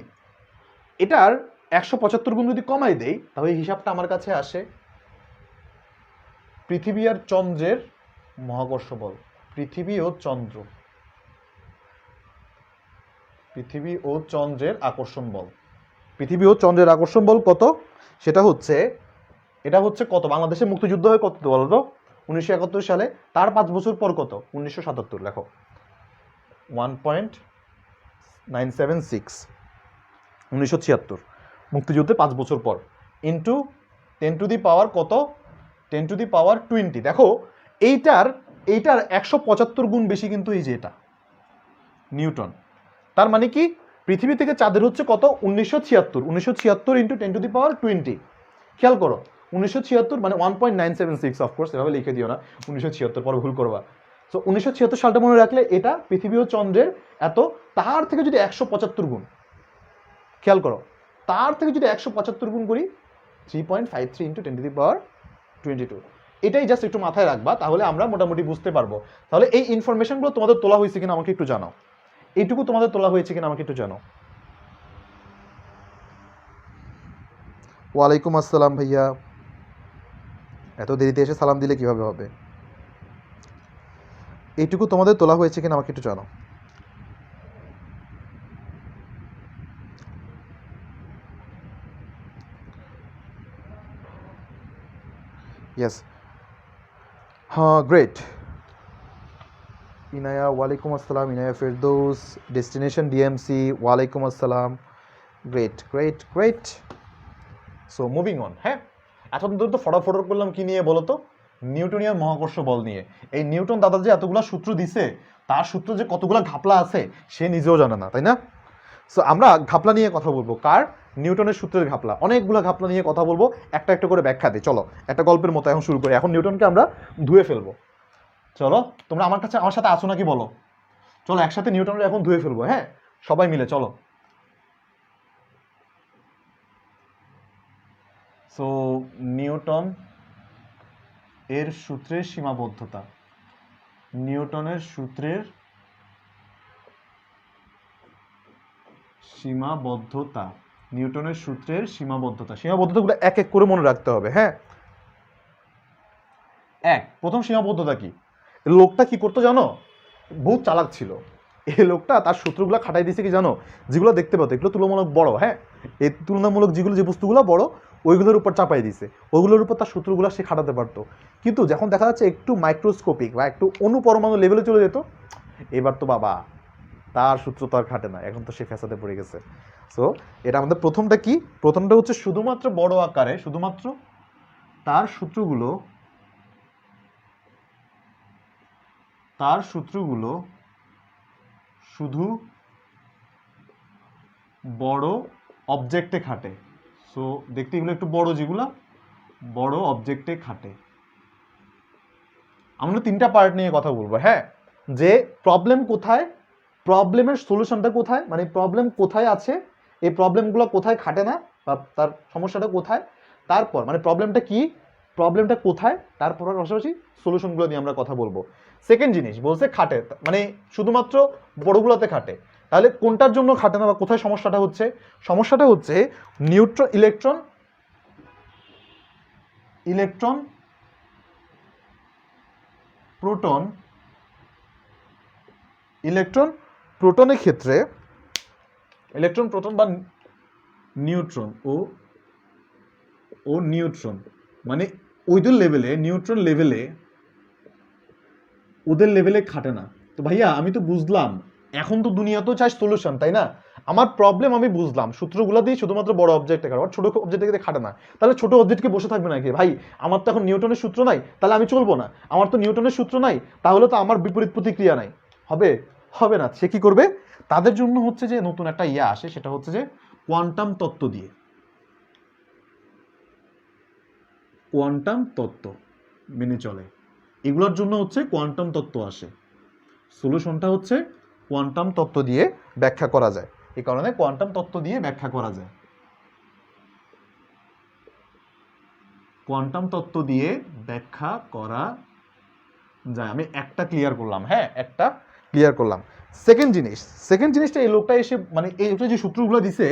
এটার 175 গুণ যদি কমাই দেই, তাহলে হিসাবটা আমার কাছে আসে পৃথিবী আর চন্দ্রের মহাকর্ষ বল। পৃথিবী ও চন্দ্র, পৃথিবী ও চন্দ্রের আকর্ষণ বল, পৃথিবী ও চন্দ্রের আকর্ষণ বল কত? সেটা হচ্ছে, এটা হচ্ছে কত? বাংলাদেশে মুক্তিযুদ্ধ হয় কত বলো তো? 1971 সালে। তার 5 বছর পর কত? 1977। লেখো 1.976, 1976 মুক্তিযুদ্ধে 5 বছর পর, ইন্টু 10⁻, কত? 10⁻20। দেখো এইটার 175 গুণ বেশি কিন্তু এই যে এটা নিউটন। তার মানে কি পৃথিবী থেকে চাঁদের হচ্ছে কত? 1976 ইন্টু 10⁻20। খেয়াল করো 1976 মানে 1.976, অফকোর্স এভাবে লিখে দিও না 1976, পরে ভুল করবা। সো 1976 সালটা মনে রাখলে এটা পৃথিবী ও চন্দ্রের এত, তার থেকে যদি 175 গুণ, খেয়াল করো, তার থেকে যদি 175 গুণ করি 3.53 ইন্টু 10⁻22, এটাই জাস্ট একটু মাথায় রাখবা, তাহলে আমরা মোটামুটি বুঝতে পারবো। তাহলে এই ইনফরমেশনগুলো তোমাদের তোলা হয়েছে কিনা আমাকে একটু জানাও, এইটুকু তোমাদের তোলা হয়েছে কিনা আমাকে একটু জানাও। ওয়ালাইকুম আসসালাম ভাইয়া, এত দেরিতে এসে সালাম দিলে কিভাবে হবে? এইটুকু তোমাদের তোলা হয়েছে কিনা আমাকে একটু জানাও। ইয়েস, হ্যাঁ, গ্রেট। ইনায়া ওয়ালাইকুম আসসালাম, ইনায়া ফেরদৌস, ডেস্টিনেশন ডিএমসি ওয়ালাইকুম আসসালাম, great great great. So moving on, হ্যাঁ, এতক্ষণ ধরে তো ফটাফট করলাম কি নিয়ে বলো তো? নিউটনিয়ান মহাকর্ষ বল নিয়ে। এই নিউটন দাদা যে এতগুলা সূত্র দিছে, তার সূত্র যে কতগুলা ঘাপলা আছে সে নিজেও জানে না, তাই না? সো আমরা ঘাপলা নিয়ে কথা বলবো। কার? নিউটনের সূত্রের ঘাপলা। অনেকগুলো ঘাপলা নিয়ে কথা বলবো, একটা একটা করে ব্যাখ্যা দিই। চলো একটা গল্পের মতো এখন শুরু করি। এখন নিউটনকে আমরা ধুয়ে ফেলবো। চলো তোমরা আমার সাথে আসো নাকি বলো? চলো একসাথে নিউটনকে এখন ধুয়ে ফেলবো, হ্যাঁ, সবাই মিলে চলো। সো নিউটন এর সূত্রের সীমাবদ্ধতা, নিউটনের সূত্রের সীমাবদ্ধতা, নিউটনের সূত্রের সীমাবদ্ধতা। সীমাবদ্ধতাগুলো এক এক করে মনে রাখতে হবে। হ্যাঁ, প্রথম সীমাবদ্ধতা কি? লোকটা কি করতো জানো? বহুত চালাক ছিল এই লোকটা। তার সূত্রগুলো খাটাই দিয়েছে কি জানো? যেগুলো দেখতে পাতো এগুলো তুলনামূলক বড়, হ্যাঁ, এই তুলনামূলক যে বস্তুগুলো বড় ওইগুলোর উপর চাপাই দিয়েছে, ওইগুলোর উপর তার সূত্রগুলো সে খাটাতে পারতো। কিন্তু যখন দেখা যাচ্ছে একটু মাইক্রোস্কোপিক বা একটু অনুপরমাণু লেভেলে চলে যেত, এবার তো বাবা তার সূত্র তো আর খাটে না, এখন তো সে ফ্যাসাদে পড়ে গেছে। সো এটা আমাদের প্রথমটা কি? প্রথমটা হচ্ছে শুধুমাত্র বড় আকারে, শুধুমাত্র তার সূত্রগুলো শুধু বড় অবজেক্টে খাটে। সো দেখতে এগুলো একটু বড়, যেগুলো বড় অবজেক্টে খাটে। আমরা তিনটা পার্ট নিয়ে কথা বলবো। হ্যাঁ, যে প্রবলেম কোথায়, প্রবলেমের সলিউশনটা কোথায়, মানে প্রবলেম কোথায় আছে, এই প্রবলেমগুলো কোথায় খাটে না বা তার সমস্যাটা কোথায়, তারপর মানে প্রবলেমটা কি, প্রবলেমটা কোথায়, তারপর পাশাপাশি সলিউশনগুলো নিয়ে আমরা কথা বলবো। সেকেন্ড জিনিস বলছে খাটে, মানে শুধুমাত্র বড়গুলোতে খাটে। তাহলে কোনটার জন্য খাটে না বা কোথায় সমস্যাটা হচ্ছে? সমস্যাটা হচ্ছে ইলেকট্রন প্রোটনের ক্ষেত্রে, ইলেকট্রন প্রোটন বা নিউট্রন ও নিউট্রন, মানে ওইদের লেভেলে, নিউট্রন লেভেলে, ওদের লেভেলে খাটে না। তো ভাইয়া আমি তো বুঝলাম, এখন তো দুনিয়া তো চাই সলিউশন, তাই না? আমার প্রবলেম আমি বুঝলাম, সূত্রগুলো দিয়ে শুধুমাত্র বড় অবজেক্টে খাটে, ছোট অবজেক্টে খাটে না। তাহলে ছোট অবজেক্টকে বসে থাকবে নাকি? ভাই আমার তো এখন নিউটনের সূত্র নাই, তাহলে আমি চলবো না। আমার তো নিউটনের সূত্র নাই, তাহলে তো আমার বিপরীত প্রতিক্রিয়া নাই, হবে? হবে না। সে কি করবে? তাদের জন্য হচ্ছে যে নতুন একটা আসে, সেটা হচ্ছে যে কোয়ান্টাম তত্ত্ব দিয়ে, কোয়ান্টাম তত্ত্ব মেনে চলে। এগুলোর জন্য হচ্ছে কোয়ান্টাম তত্ত্ব আসে, সলিউশনটা হচ্ছে কোয়ান্টাম তত্ত্ব দিয়ে ব্যাখ্যা করা যায়। এই কারণে কোয়ান্টাম তত্ত্ব দিয়ে ব্যাখ্যা করা যায়, কোয়ান্টাম তত্ত্ব দিয়ে ব্যাখ্যা করা যায়। আমি একটা ক্লিয়ার করলাম, হ্যাঁ, একটা ক্লিয়ার করলাম। সেকেন্ড জিনিসটা এই লোকটা এসে, মানে এই লোকটা যে সূত্রগুলো দিছে,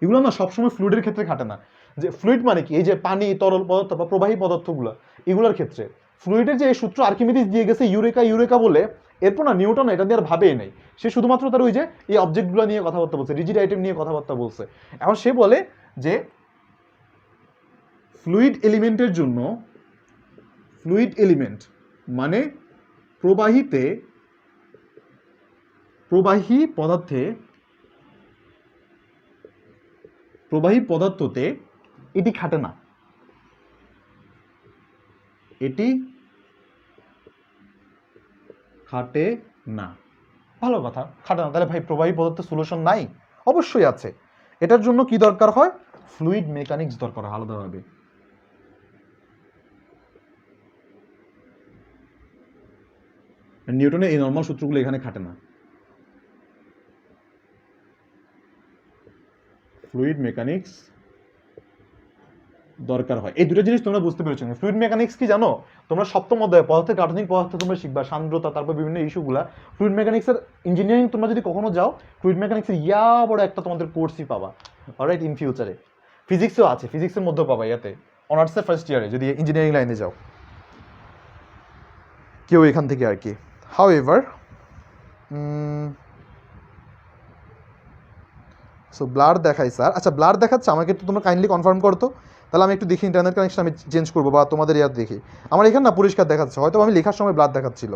এগুলো না সবসময় ফ্লুইডের ক্ষেত্রে খাটে না। যে ফ্লুইড মানে কি? এই যে পানি, তরল পদার্থ বা প্রবাহী পদার্থগুলো, এগুলোর ক্ষেত্রে ফ্লুইডের যে সূত্র আর্কিমিডিস দিয়ে গেছে ইউরেকা বলে, এরপর না নিউটন এটা দিয়ে আর ভাবেই নাই। সে শুধুমাত্র তার ওই যে এই অবজেক্টগুলো নিয়ে কথাবার্তা বলছে, রিজিড আইটেম নিয়ে কথাবার্তা বলছে। এখন সে বলে যে ফ্লুইড এলিমেন্টের জন্য, ফ্লুইড এলিমেন্ট মানে প্রবাহী পদার্থতে এটি খাটে না, এটি খাটে না। ভালো কথা, খাটে না। তাহলে ভাই প্রবাহী পদার্থের সলিউশন নাই? অবশ্যই আছে। এটার জন্য কি দরকার হয়? ফ্লুইড মেকানিক্স দরকার হয় আলাদাভাবে। নিউটনের এই নর্মাল সূত্রগুলো এখানে খাটে না, ফ্লুইড মেকানিক্স দরকার হয়। এই দুটো জিনিস তোমরা বুঝতে পেরেছো। ফ্লুইড মেকানিক্স কি জানো? তোমরা সপ্তম অধ্যায়ে পদার্থের গাঠনিক পদার্থ তোমরা শিখবা, সান্দ্রতা, তারপর বিভিন্ন ইস্যুগুলা। ফ্লুইড মেকানিক্সের ইঞ্জিনিয়ারিং তোমরা যদি কখনো যাও, ফ্লুইড মেকানিক্সের বড় একটা তোমাদের কোর্সই পাবা, অলরাইট, ইন ফিউচারে। ফিজিক্সও আছে, ফিজিক্সের মধ্যেও পাবা, ইয়াতে অনার্সের ফার্স্ট ইয়ারে যদি ইঞ্জিনিয়ারিং লাইনে যাও কেউ এখান থেকে আর কি। হাউ এভার, সো ব্লার দেখাই স্যার। আচ্ছা, ব্লার দেখাচ্ছে আমাকে, একটু তোমরা কাইন্ডলি কনফার্ম করতো। তাহলে আমি একটু দেখি ইন্টারনেট কানেকশন আমি চেঞ্জ করবো, বা তোমাদের ইয়ার দেখি। আমার এখানে না পরিষ্কার দেখাচ্ছে, হয়তো আমি লেখার সময় ব্লার দেখাচ্ছিল।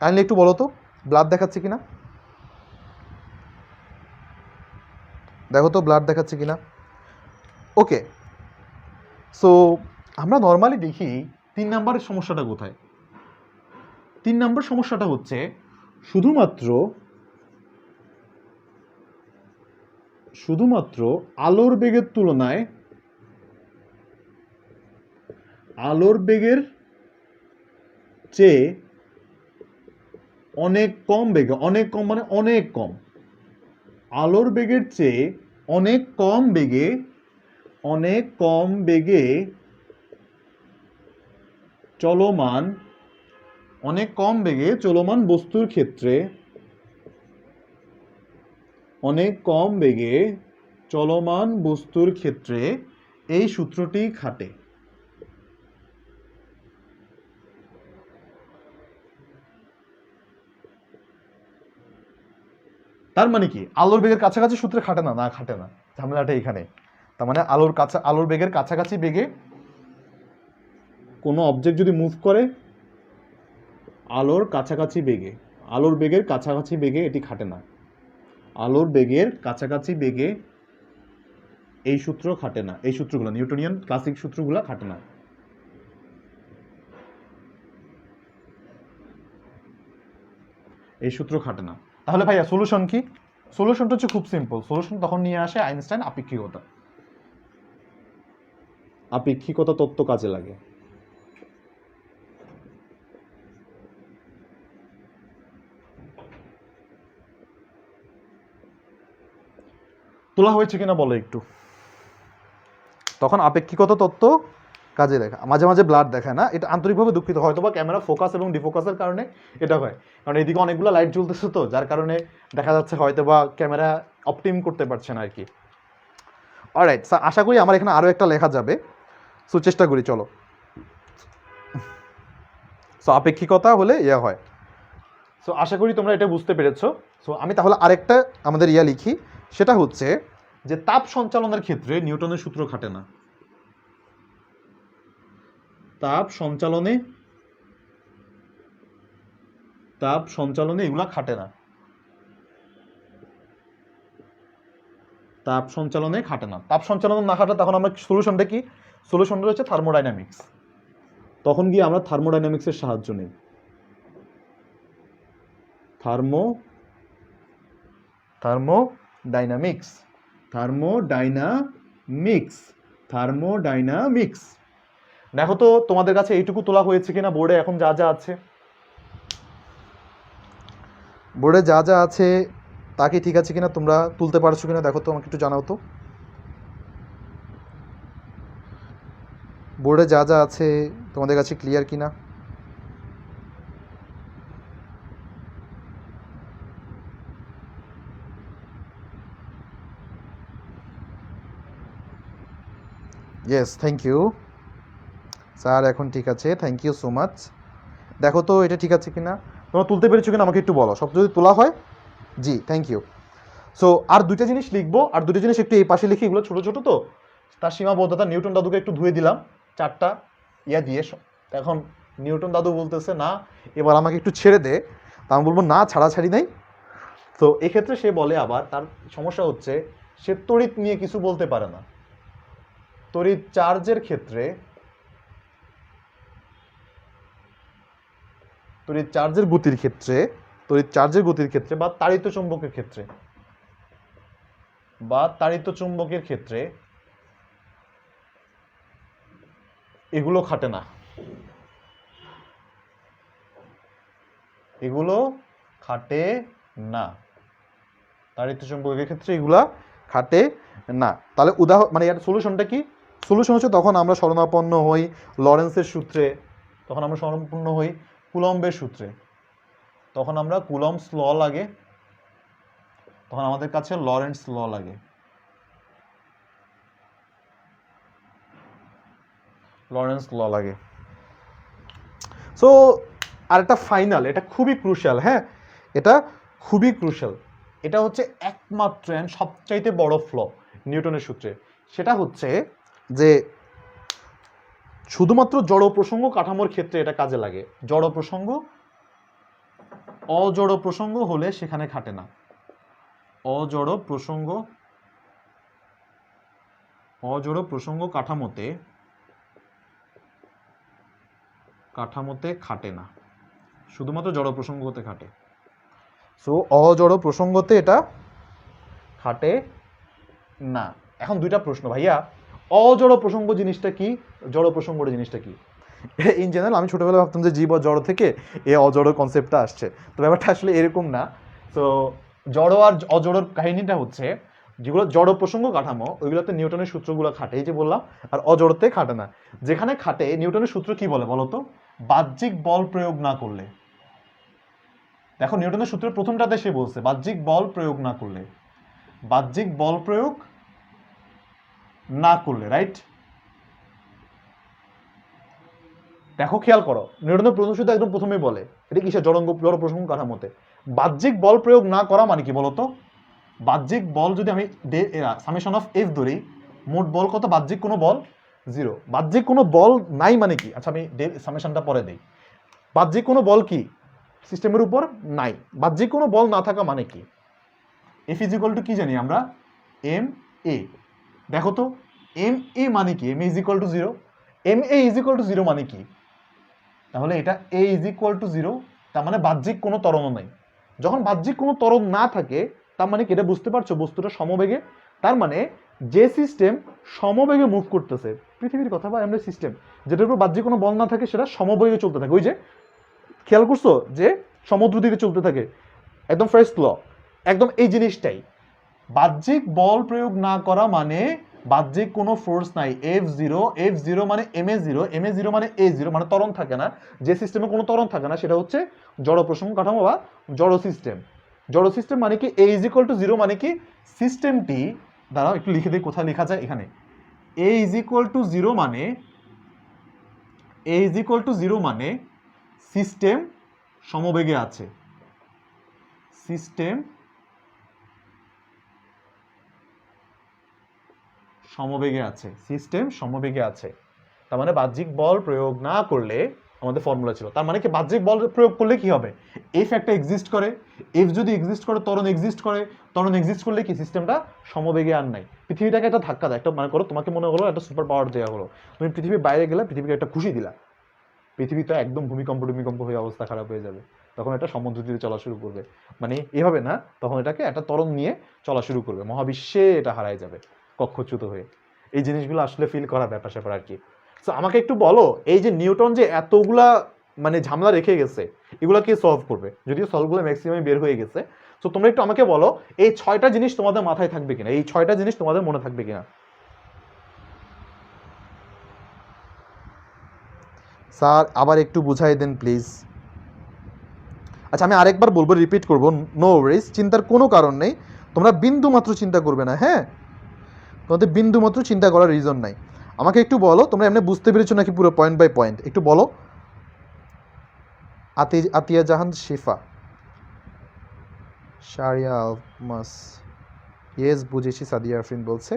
কাইন্ডলি একটু বলো তো ব্লার দেখাচ্ছে কিনা, দেখো তো ব্লার দেখাচ্ছে কিনা। ওকে, সো আমরা নর্মালি দেখি 3 নম্বরের সমস্যাটা কোথায়। 3 নম্বর সমস্যাটা হচ্ছে শুধুমাত্র আলোর বেগের তুলনায়, আলোর বেগের চেয়ে অনেক কম বেগে, অনেক কম মানে অনেক কম, আলোর বেগের চেয়ে অনেক কম বেগে চলমান বস্তুর ক্ষেত্রে অনেক কম বেগে চলমান বস্তুর ক্ষেত্রে এই সূত্রটি খাটে। তার মানে কি আলোর বেগের কাছাকাছি সূত্রে খাটে না? না, খাটে না। ঝামেলাটা এখানে। তার মানে আলোর বেগের কাছাকাছি বেগে কোনো অবজেক্ট যদি মুভ করে, আলোর বেগের কাছাকাছি বেগে এটি খাটে না। আলোর বেগের কাছাকাছি বেগে এই সূত্র খাটে না। এই সূত্রগুলো নিউটনিয়ান ক্লাসিক সূত্রগুলো খাটে না। এই সূত্র খাটে না। তাহলে ভাইয়া সলিউশন কি? সলিউশনটা হচ্ছে খুব সিম্পল। সলিউশন তখন নিয়ে আসে আইনস্টাইন আপেক্ষিকতা তত্ত্ব কাজে লাগে। তোলা হয়েছে কিনা বলো একটু। তখন আপেক্ষিকতা তত্ত্ব কাজে দেখা। মাঝে মাঝে ব্লাড দেখায় না, এটা আন্তরিকভাবে দুঃখিত। হয়তো বা ক্যামেরা ফোকাস এবং ডিফোকাসের কারণে এটা হয়, কারণ এদিকে অনেকগুলো লাইট জ্বলতেছে তো, যার কারণে দেখা যাচ্ছে হয়তো বা ক্যামেরা অপটিম করতে পারছে না আর কি। অলরাইট, আশা করি আমার এখানে আরও একটা লেখা যাবে। সো চেষ্টা করি, চলো। সো আপেক্ষিকতা হলে হয়। সো আশা করি তোমরা এটা বুঝতে পেরেছো। সো আমি তাহলে আরেকটা আমাদের লিখি, সেটা হচ্ছে যে তাপ সঞ্চালনের ক্ষেত্রে নিউটনের সূত্র খাটে না। তাপ সঞ্চালনে এগুলা খাটে না। তাপ সঞ্চালনে খাটে না। তাপ সঞ্চালন না খাটে, তখন আমরা সলিউশনটা কি? সলিউশনটা হচ্ছে থার্মোডাইনামিক্স। তখন গিয়ে আমরা থার্মোডাইনামিক্সের সাহায্য নেই। থার্মোডাইনামিক্স। দেখো তো তোমাদের কাছে এইটুকু তোলা হয়েছে কিনা বোর্ডে। এখন যা যা আছে বোর্ডে তা কি ঠিক আছে কিনা, তোমরা তুলতে পারছো কিনা দেখো তো, আমাকে একটু জানাও তো। বোর্ডে যা যা আছে তোমাদের কাছে ক্লিয়ার কিনা। ইয়েস, থ্যাংক ইউ স্যার, এখন ঠিক আছে, থ্যাংক ইউ সো মাচ। দেখো তো এটা ঠিক আছে কিনা, তোমরা তুলতে পেরেছো কিনা আমাকে একটু বলো। সব যদি তোলা হয়, জি, থ্যাংক ইউ। সো আর দুইটা জিনিস লিখবো, আর দুটো জিনিস একটু এই পাশে লিখি। এগুলো ছোটো ছোটো তো, তার সীমাবদ্ধতা। নিউটন দাদুকে একটু ধুয়ে দিলাম 4টা দিয়ে। এখন নিউটন দাদু বলতেছে না, এবার আমাকে একটু ছেড়ে দে। তা আমি বলবো না, ছাড়াছাড়ি নেই। তো এক্ষেত্রে সে বলে, আবার তার সমস্যা হচ্ছে সে তড়িৎ নিয়ে কিছু বলতে পারে না। তড়িৎ চার্জের ক্ষেত্রে তড়িৎ চার্জের গতির ক্ষেত্রে বা তাড়িত চুম্বকের ক্ষেত্রে এগুলো খাটে না। তাড়িত চুম্বকের ক্ষেত্রে এগুলা খাটে না। তাহলে মানে এর সলিউশনটা কি? সলিউশন হচ্ছে তখন আমরা শরণাপন্ন হই লরেন্সের সূত্রে, কুলম্বের সূত্রে। তখন আমরা কুলম্বস ল লাগে, তখন আমাদের কাছে লরেন্টজ ল লাগে। সো আরেকটা ফাইনাল, এটা খুবই ক্রুশিয়াল। হ্যাঁ, এটা খুবই ক্রুশিয়াল। এটা হচ্ছে একমাত্র সবচাইতে বড় ফ্ল নিউটনের সূত্রে। সেটা হচ্ছে যে শুধুমাত্র জড় প্রসঙ্গ কাঠামোর ক্ষেত্রে এটা কাজে লাগে। অজড় প্রসঙ্গ হলে সেখানে খাটে না। অজড় প্রসঙ্গ কাঠামোতে খাটে না, শুধুমাত্র জড় প্রসঙ্গ হতে খাটে। সো অজড় প্রসঙ্গতে এটা খাটে না। এখন দুইটা প্রশ্ন ভাইয়া, অজড় প্রসঙ্গ জিনিসটা কি, জড় প্রসঙ্গটা জিনিসটা কি? ইন জেনারেল আমি ছোটবেলায় ভাবতাম যে জীব ও জড় থেকে এ অজড় কনসেপ্টটা আসছে। তো ব্যাপারটা আসলে এরকম না। তো জড় আর অজড়র কাহিনীটা হচ্ছে, যেগুলো জড় প্রসঙ্গ কাঠামো ওইগুলোতে নিউটনের সূত্রগুলো খাটে, এই যে বললাম, আর অজড়তে খাটে না। যেখানে খাটে নিউটনের সূত্র কি বলে বলতো? বাহ্যিক বল প্রয়োগ না করলে। দেখো নিউটনের সূত্রের প্রথমটাতে সে বলছে বাহ্যিক বল প্রয়োগ না করলে। বাহ্যিক বল প্রয়োগ না করলে, রাইট? দেখো খেয়াল করো, নিউটনের প্রথম সূত্র একদম প্রথমেই বলে এটা কিসের জড় প্রসঙ্গ কাঠামোতে বাহ্যিক বল প্রয়োগ না করা মানে কি বলতো? বাহ্যিক বল যদি আমি সামেশন অফ এফ ধরি, মোট বল কত? বাহ্যিক কোনো বল 0। বাহ্যিক কোনো বল নাই মানে কি? আচ্ছা আমি সামেশনটা পরে দেই। বাহ্যিক কোনো বল কি সিস্টেমের উপর নাই। বাহ্যিক কোনো বল না থাকা মানে কি? এফ ইজ ইকুয়াল টু কি জানি আমরা? M A. দেখো তো এম এ মানে কি? M A is equal to 0। M A is equal to 0 মানে কি? তাহলে এটা এ ইজ ইকুয়াল টু 0, তার মানে বাহ্যিক কোনো ত্বরণ নেই। যখন বাহ্যিক কোনো ত্বরণ না থাকে তার মানে কি? এটা বুঝতে পারছো বস্তুটা সমবেগে। তার মানে যে সিস্টেম সমবেগে মুভ করতেছে, পৃথিবীর কথা বা এমনি সিস্টেম যেটার উপর বাহ্যিক কোনো বল না থাকে সেটা সমবেগে চলতে থাকে। ওই যে খেয়াল করছো যে সমুদ্র দিকে চলতে থাকে, একদম ফার্স্ট ল, একদম এই জিনিসটাই। বাহ্যিক বল প্রয়োগ না করা মানে বাহ্যিক কোনো ফোর্স নাই। F0 মানে ma0, ma0 মানে a0, মানে ত্বরণ থাকে না। যে সিস্টেমে কোনো ত্বরণ থাকে না সেটা হচ্ছে জড় প্রসঙ্গ কাঠামো বা জড় সিস্টেম। জড় সিস্টেম মানে কি? a is equal to 0 মানে কি? সিস্টেমটি, দাঁড়াও একটু লিখে দিই, কোথায় লেখা যায় এখানে। a is equal to 0 মানে সিস্টেম সমবেগে আছে। সিস্টেম সমবেগে আছে। সিস্টেম সমবেগে আছে। তার মানে বাহ্যিক বল প্রয়োগ না করলে আমাদের ফর্মুলা ছিল। তার মানে কি? বাহ্যিক বল প্রয়োগ করলে কি হবে? এফ একটা এক্সিস্ট করে। এফ যদি এক্সিস্ট করে, ত্বরণ এক্সিস্ট করে। ত্বরণ এক্সিস্ট করলে কি? সিস্টেমটা সমবেগে আর নাই। পৃথিবীটাকে একটা ধাক্কা দেয়, একটা মনে করো তোমাকে মনে হলো একটা সুপার পাওয়ার দেওয়া হলো, তুমি পৃথিবীর বাইরে গেলে, পৃথিবীকে একটা খুশি দিলা, পৃথিবী তো একদম ভূমিকম্প হয়ে অবস্থা খারাপ হয়ে যাবে। তখন এটা সমুদ্র দিয়ে চলা শুরু করবে, মানে এভাবে না, তখন এটাকে একটা ত্বরণ নিয়ে চলা শুরু করবে, মহাবিশ্বে এটা হারায় যাবে কক্ষচ্যুত হয়ে। এই জিনিসগুলো আসলে ফিল করা ব্যাপার স্যাপার আর কি। তো আমাকে একটু বলো, এই যে নিউটন যে এতগুলা মানে ঝামেলা রেখে গেছে, এগুলা কে সলভ করবে? যদিও সলভগুলো ম্যাক্সিমাম বের হয়ে গেছে। তো তোমরা একটু আমাকে বলো, এই 6টা জিনিস তোমাদের মাথায় থাকবে কিনা? এই 6টা জিনিস তোমাদের মনে থাকবে কিনা? স্যার আবার একটু বুঝাই দেন প্লিজ। আচ্ছা আমি আরেকবার বলবো, রিপিট করবো, নো ওয়ারিজ, চিন্তার কোনো কারণ নেই। তোমরা বিন্দু মাত্র চিন্তা করবে না, হ্যাঁ? তোমাদের বিন্দু মাত্র চিন্তা করার রিজন নাই। আমাকে একটু বলো, তোমরা এমনি বুঝতে পেরেছো নাকি পুরো পয়েন্ট বাই পয়েন্ট? একটু বলো। আতিয়া জাহান শিফা, শারিয়া আলমাস, ইয়েস বুঝেছি, সাদিয়া আফরিন বলছে।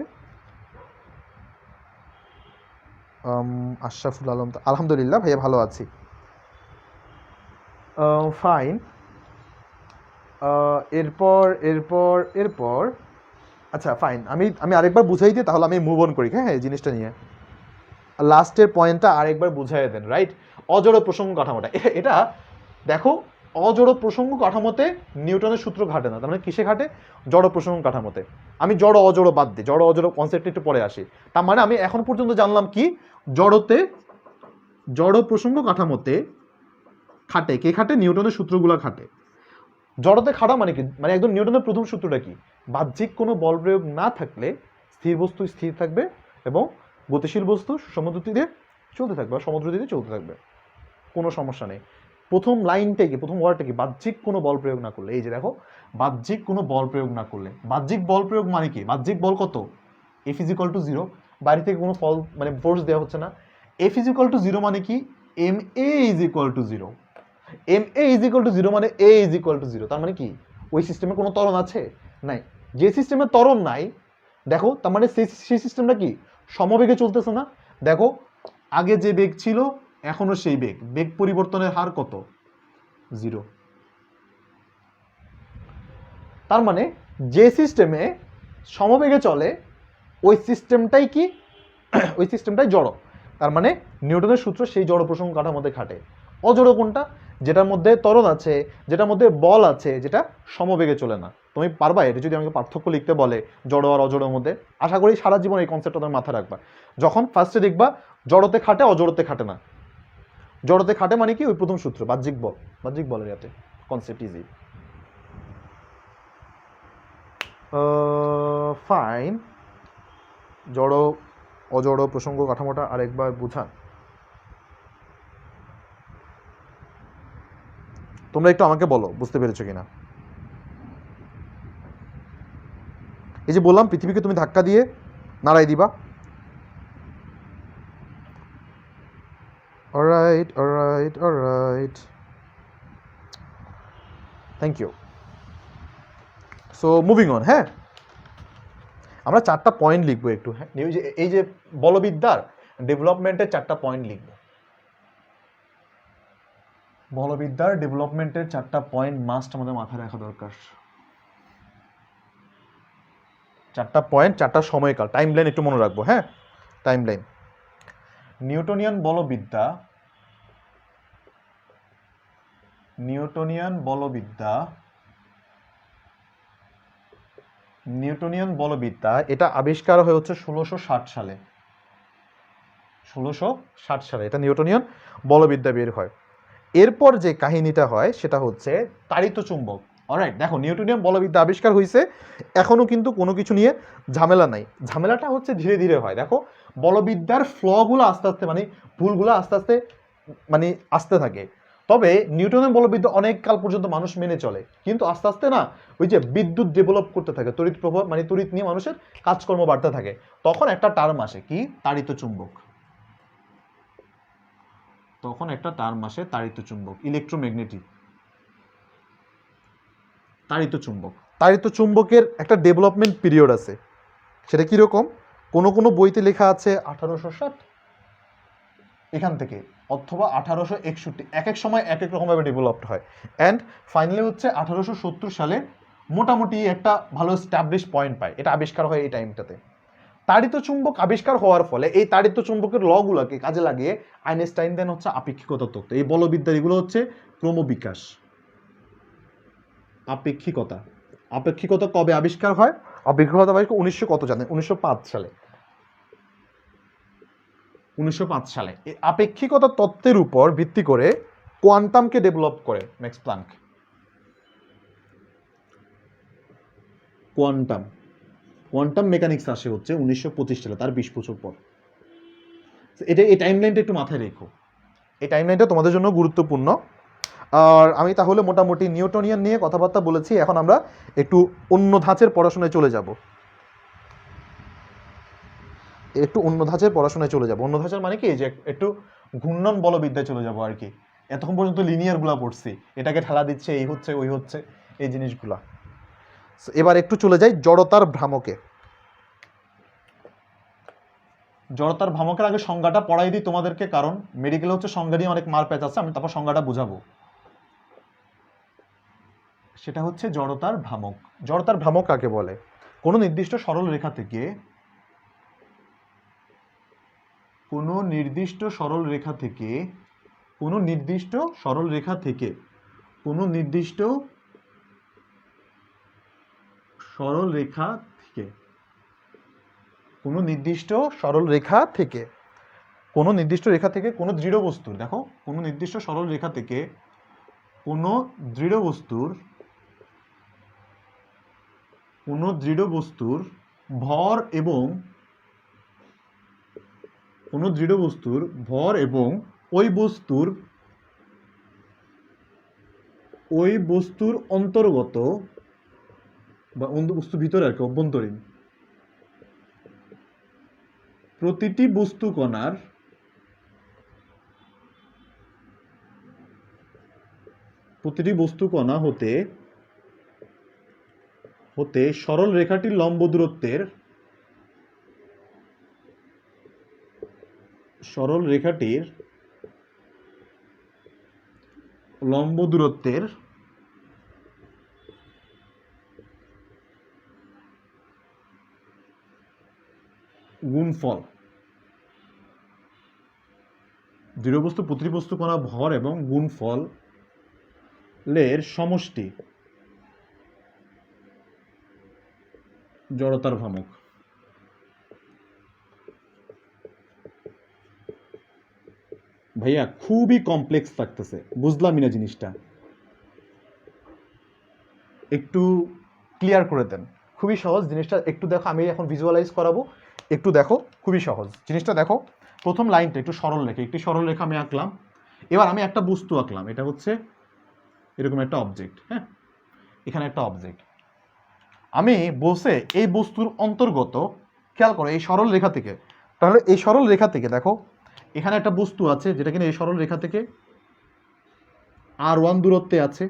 আশরাফুল আলম, আলহামদুলিল্লাহ ভাইয়া ভালো আছি। ফাইন। এরপর এরপর এরপর আচ্ছা ফাইন, আমি আরেকবার বুঝাই দিই, তাহলে আমি মুভ অন করি। হ্যাঁ এই জিনিসটা নিয়ে লাস্টের পয়েন্টটা আরেকবার বুঝাই দেন, রাইট? অজড় প্রসঙ্গ কাঠামোটা, এটা দেখো, অজড় প্রসঙ্গ কাঠামোতে নিউটনের সূত্র ঘাটে না। তার মানে কিসে ঘাটে? জড় প্রসঙ্গ কাঠামোতে। আমি জড় অজড় বাদ দিই, জড় অজড় কনসেপ্ট একটু পরে আসি। তার মানে আমি এখন পর্যন্ত জানলাম কি? জড় প্রসঙ্গ কাঠামোতে খাটে কে? খাটে নিউটনের সূত্রগুলো খাটে। জড়তে খাটা মানে কি? মানে একদম নিউটনের প্রথম সূত্রটা কি? বাহ্যিক কোনো বল প্রয়োগ না থাকলে স্থির বস্তু স্থির থাকবে এবং গতিশীল বস্তু সমুদ্র দিয়ে চলতে থাকবে বা সমুদ্র দিয়ে চলতে থাকবে, কোনো সমস্যা নেই। প্রথম লাইনটা কি? প্রথম ওয়ার্ডটা কি? বাহ্যিক কোনো বল প্রয়োগ না করলে। এই যে দেখো, বাহ্যিক কোনো বল প্রয়োগ না করলে। বাহ্যিক বল প্রয়োগ মানে কি? বাহ্যিক বল কত? F is equal to 0। বাইরে থেকে কোনো ফল মানে ফোর্স দেওয়া হচ্ছে না। এফ ইজ ইকুয়াল টু 0 মানে কি? M A is equal to 0। M A is equal to 0 মানে এ ইজ ইকুয়াল টু 0। তার মানে কি? ওই সিস্টেমে কোনো ত্বরণ আছে? নাই। যে সিস্টেমে ত্বরণ নাই, দেখো, তার মানে সেই সিস্টেমটা কি? সমবেগে চলতেছে না। দেখো, আগে যে বেগ ছিল এখনো সেই বেগ, বেগ পরিবর্তনের হার কত? 0। তার মানে যে সিস্টেমে সমবেগে চলে ওই সিস্টেমটাই কি? ওই সিস্টেমটাই জড়। তার মানে নিউটনের সূত্র সেই জড় প্রসঙ্গ কাঠামোতে খাটে। অজড় কোনটা? যেটার মধ্যে ত্বরণ আছে, যেটার মধ্যে বল আছে, যেটা সমবেগে চলে না। তুমি পারবা এটা যদি আমাকে পার্থক্য লিখতে বলে জড় আর অজড়ের মধ্যে? আশা করি সারা জীবন এই কনসেপ্টটা তুমি মাথায় রাখবা। যখন ফার্স্টে দেখবা জড়তে খাটে, অজড়তে খাটে না। জড়তে খাটে মানে কি? ওই প্রথম সূত্র, বাহ্যিক বল। বাহ্যিক বলের ইয়াতে কনসেপ্ট ইজি। ফাইন। জড় অজড় প্রসঙ্গ কাঠামোটা আরেকবার বুঝান। তোমরা একটু আমাকে বলো বুঝতে পেরেছো কিনা। এই যে বললাম পৃথিবীকে তুমি ধাক্কা দিয়ে নাড়াই দিবা। Alright alright alright, thank you. So moving on, হ্যাঁ আমরা 4টা পয়েন্ট লিখবো একটু, হ্যাঁ এই যে বলবিদ্যার ডেভেলপমেন্টের 4টা পয়েন্ট লিখবো। বলবিদ্যার ডেভেলপমেন্টের 4টা পয়েন্ট মাস্ট আমাদের মাথায় রাখা দরকার। 4টা পয়েন্ট, 4টা সময়কাল, টাইম লাইন একটু মনে রাখবো, হ্যাঁ টাইম লাইন। নিউটনিয়ান বলবিদ্যা, নিউটনিয়ান বলবিদ্যা, নিউটনিয়ান বলবিদ্যা এটা আবিষ্কার হয়েছে 1660 সালে। 1660 সালে এটা নিউটনিয়ান বলবিদ্যা বের হয়। এরপর যে কাহিনীটা হয় সেটা হচ্ছে তাড়িত চুম্বক। অলরাইট, দেখো নিউটনিয়ান বলবিদ্যা আবিষ্কার হয়েছে, এখনো কিন্তু কোনো কিছু নিয়ে ঝামেলা নাই। ঝামেলাটা হচ্ছে ধীরে ধীরে হয়। দেখো বলবিদ্যার ফ্লগুলো আস্তে আস্তে মানে ভুলগুলো আস্তে আস্তে মানে আসতে থাকে। তবে নিউটনের বলবিদ্যা অনেক কাল পর্যন্ত মানুষ মেনে চলে, কিন্তু আস্তে আস্তে না ওই যে বিদ্যুৎ ডেভেলপ করতে থাকে, তড়িৎ প্রবাহ মানে তড়িৎ নিয়ে মানুষের কাজকর্ম বাড়তে থাকে, তখন একটা টার্ম আসে কি তাড়িত চুম্বক। তখন একটা টার্ম আসে তাড়িত চুম্বক, ইলেকট্রোম্যাগনেটিক তাড়িত চুম্বক। তাড়িত চুম্বকের একটা ডেভেলপমেন্ট পিরিয়ড আছে, সেটা কিরকম? কোনো কোনো বইতে লেখা আছে 1860 এখান থেকে, অথবা 1861, এক এক সময় এক এক রকমভাবে ডেভেলপড হয়। অ্যান্ড ফাইনালি হচ্ছে 1870 সালে মোটামুটি একটা ভালো স্ট্যাবলিশ পয়েন্ট পায়, এটা আবিষ্কার হয় এই টাইমটাতে। তাড়িত চুম্বক আবিষ্কার হওয়ার ফলে এই তাড়িত চুম্বকের লগুলোকে কাজে লাগিয়ে আইনস্টাইন দেন হচ্ছে আপেক্ষিকতা তত্ত্ব। এই বলবিদ্যার এগুলো হচ্ছে ক্রমবিকাশ, আপেক্ষিকতা। আপেক্ষিকতা কবে আবিষ্কার হয়? আপেক্ষিকতা আবিষ্কার 1900 কত জানেন? 1905 সালে। 1905 সালে এই আপেক্ষিকতা তত্ত্বের উপর ভিত্তি করে কোয়ান্টামকে ডেভেলপ করে max Planck. Quantum quantum mechanics আসে হচ্ছে 1925 সালে, তার 20 বছর পর। এটা এই টাইমলাইনটা একটু মাথায় রেখো, এই টাইমলাইনটা তোমাদের জন্য গুরুত্বপূর্ণ। আর আমি তাহলে মোটামুটি নিউটনিয়ান নিয়ে কথাবার্তা বলেছি, এখন আমরা একটু অন্য ধাঁচের পড়াশোনায় চলে যাব। অন্য ধাঁচের পড়াশোনায় চলে যাব। অন্য ধাঁচের মানে কি, যে একটু ঘূর্ণন বলবিদ্যায় চলে যাব আর কি। এতক্ষণ পর্যন্ত লিনিয়ারগুলা পড়ছি, এটাকে ঠেলা দিচ্ছে, এই হচ্ছে ওই হচ্ছে, এই জিনিসগুলা। এবার একটু চলে যাই জড়তার ভ্রামকে। জড়তার ভ্রামকের আগে সংজ্ঞাটা পড়াই দিই তোমাদেরকে, কারণ মেডিকেলে হচ্ছে সংজ্ঞা নিয়ে অনেক মার প্যাচ আছে, আমি তারপর সংজ্ঞাটা বুঝাবো। সেটা হচ্ছে জড়তার ভ্রামক। জড়তার ভ্রামক কাকে বলে? কোনো নির্দিষ্ট সরল রেখা থেকে, কোনো নির্দিষ্ট সরল রেখা থেকে, কোনো নির্দিষ্ট সরল রেখা থেকে, কোনো নির্দিষ্ট সরল রেখা থেকে, কোনো নির্দিষ্ট সরল রেখা থেকে, কোনো নির্দিষ্ট রেখা থেকে কোনো দৃঢ় বস্তুর, দেখো কোনো নির্দিষ্ট সরল রেখা থেকে কোনো দৃঢ় বস্তুর, কোনো দৃঢ় বস্তুর ভর এবং, কোনো দৃঢ় বস্তুর ভর এবং ওই বস্তুর অন্তর্গত বা বস্তুর ভিতরে আর কি অভ্যন্তরীণ প্রতিটি বস্তু কণার হতে সরল রেখাটির লম্ব দূরত্বের, সরল রেখাটির লম্ব দূরত্বের গুণফল। দৃঢ় বস্তু প্রতিটি বস্তু কণা ভর এবং গুণফলের সমষ্টি জড়তার ভ্রামক। ভাইয়া খুবই কমপ্লেক্স থাকতেছে, বুঝলামই না জিনিসটা, একটু ক্লিয়ার করে দেন। খুবই সহজ জিনিসটা, একটু দেখো, আমি এখন ভিজুয়ালাইজ করাবো, একটু দেখো, খুবই সহজ জিনিসটা। দেখো প্রথম লাইনটা একটু সরল রেখা, একটি সরল রেখা আমি আঁকলাম। এবার আমি একটা বস্তু আঁকলাম, এটা হচ্ছে এরকম একটা অবজেক্ট, হ্যাঁ এখানে একটা অবজেক্ট। আমি বলছে এই বস্তুর অন্তর্গত, খেয়াল করো এই সরল রেখা থেকে, তাহলে এই সরল রেখা থেকে দেখো এখানে একটা বস্তু আছে যেটা কিনা এই সরল রেখা থেকে r1 দূরত্বে আছে,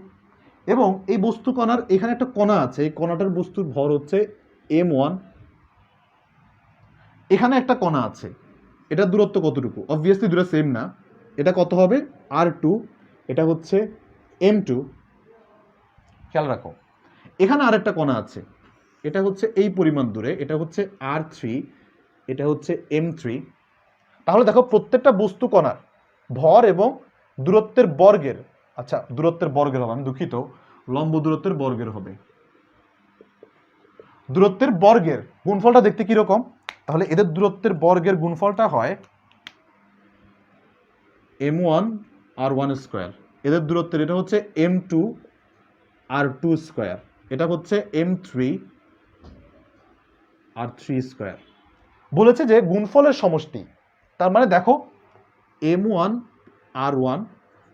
এবং এই বস্তু কণার এখানে একটা কণা আছে, এই কণাটার বস্তুর ভর হচ্ছে m1, এখানে একটা কণা আছে, এটার দূরত্ব কতটুকু? অবভিয়াসলি দুটো সেম না, এটা কত হবে r2, এটা হচ্ছে m2। খেয়াল রাখো এখানে আরেকটা কণা আছে, এটা হচ্ছে এই পরিমাণ দূরে, এটা হচ্ছে r3, এটা হচ্ছে m3। তাহলে দেখো প্রত্যেকটা বস্তু কণার ভর এবং দূরত্বের বর্গের, আচ্ছা দূরত্বের বর্গের হবে, আমি দুঃখিত, লম্ব দূরত্বের বর্গের হবে, দূরত্বের বর্গের গুণফলটা দেখতে কিরকম? তাহলে এদের দূরত্বের বর্গের গুণফলটা হয় m1 r1 স্কয়ার, এদের দূরত্বের এটা হচ্ছে m2 r2 স্কয়ার, এটা হচ্ছে m3 r3 স্কয়ার। বলেছে যে গুণফলের সমষ্টি, তার মানে দেখো m1 r1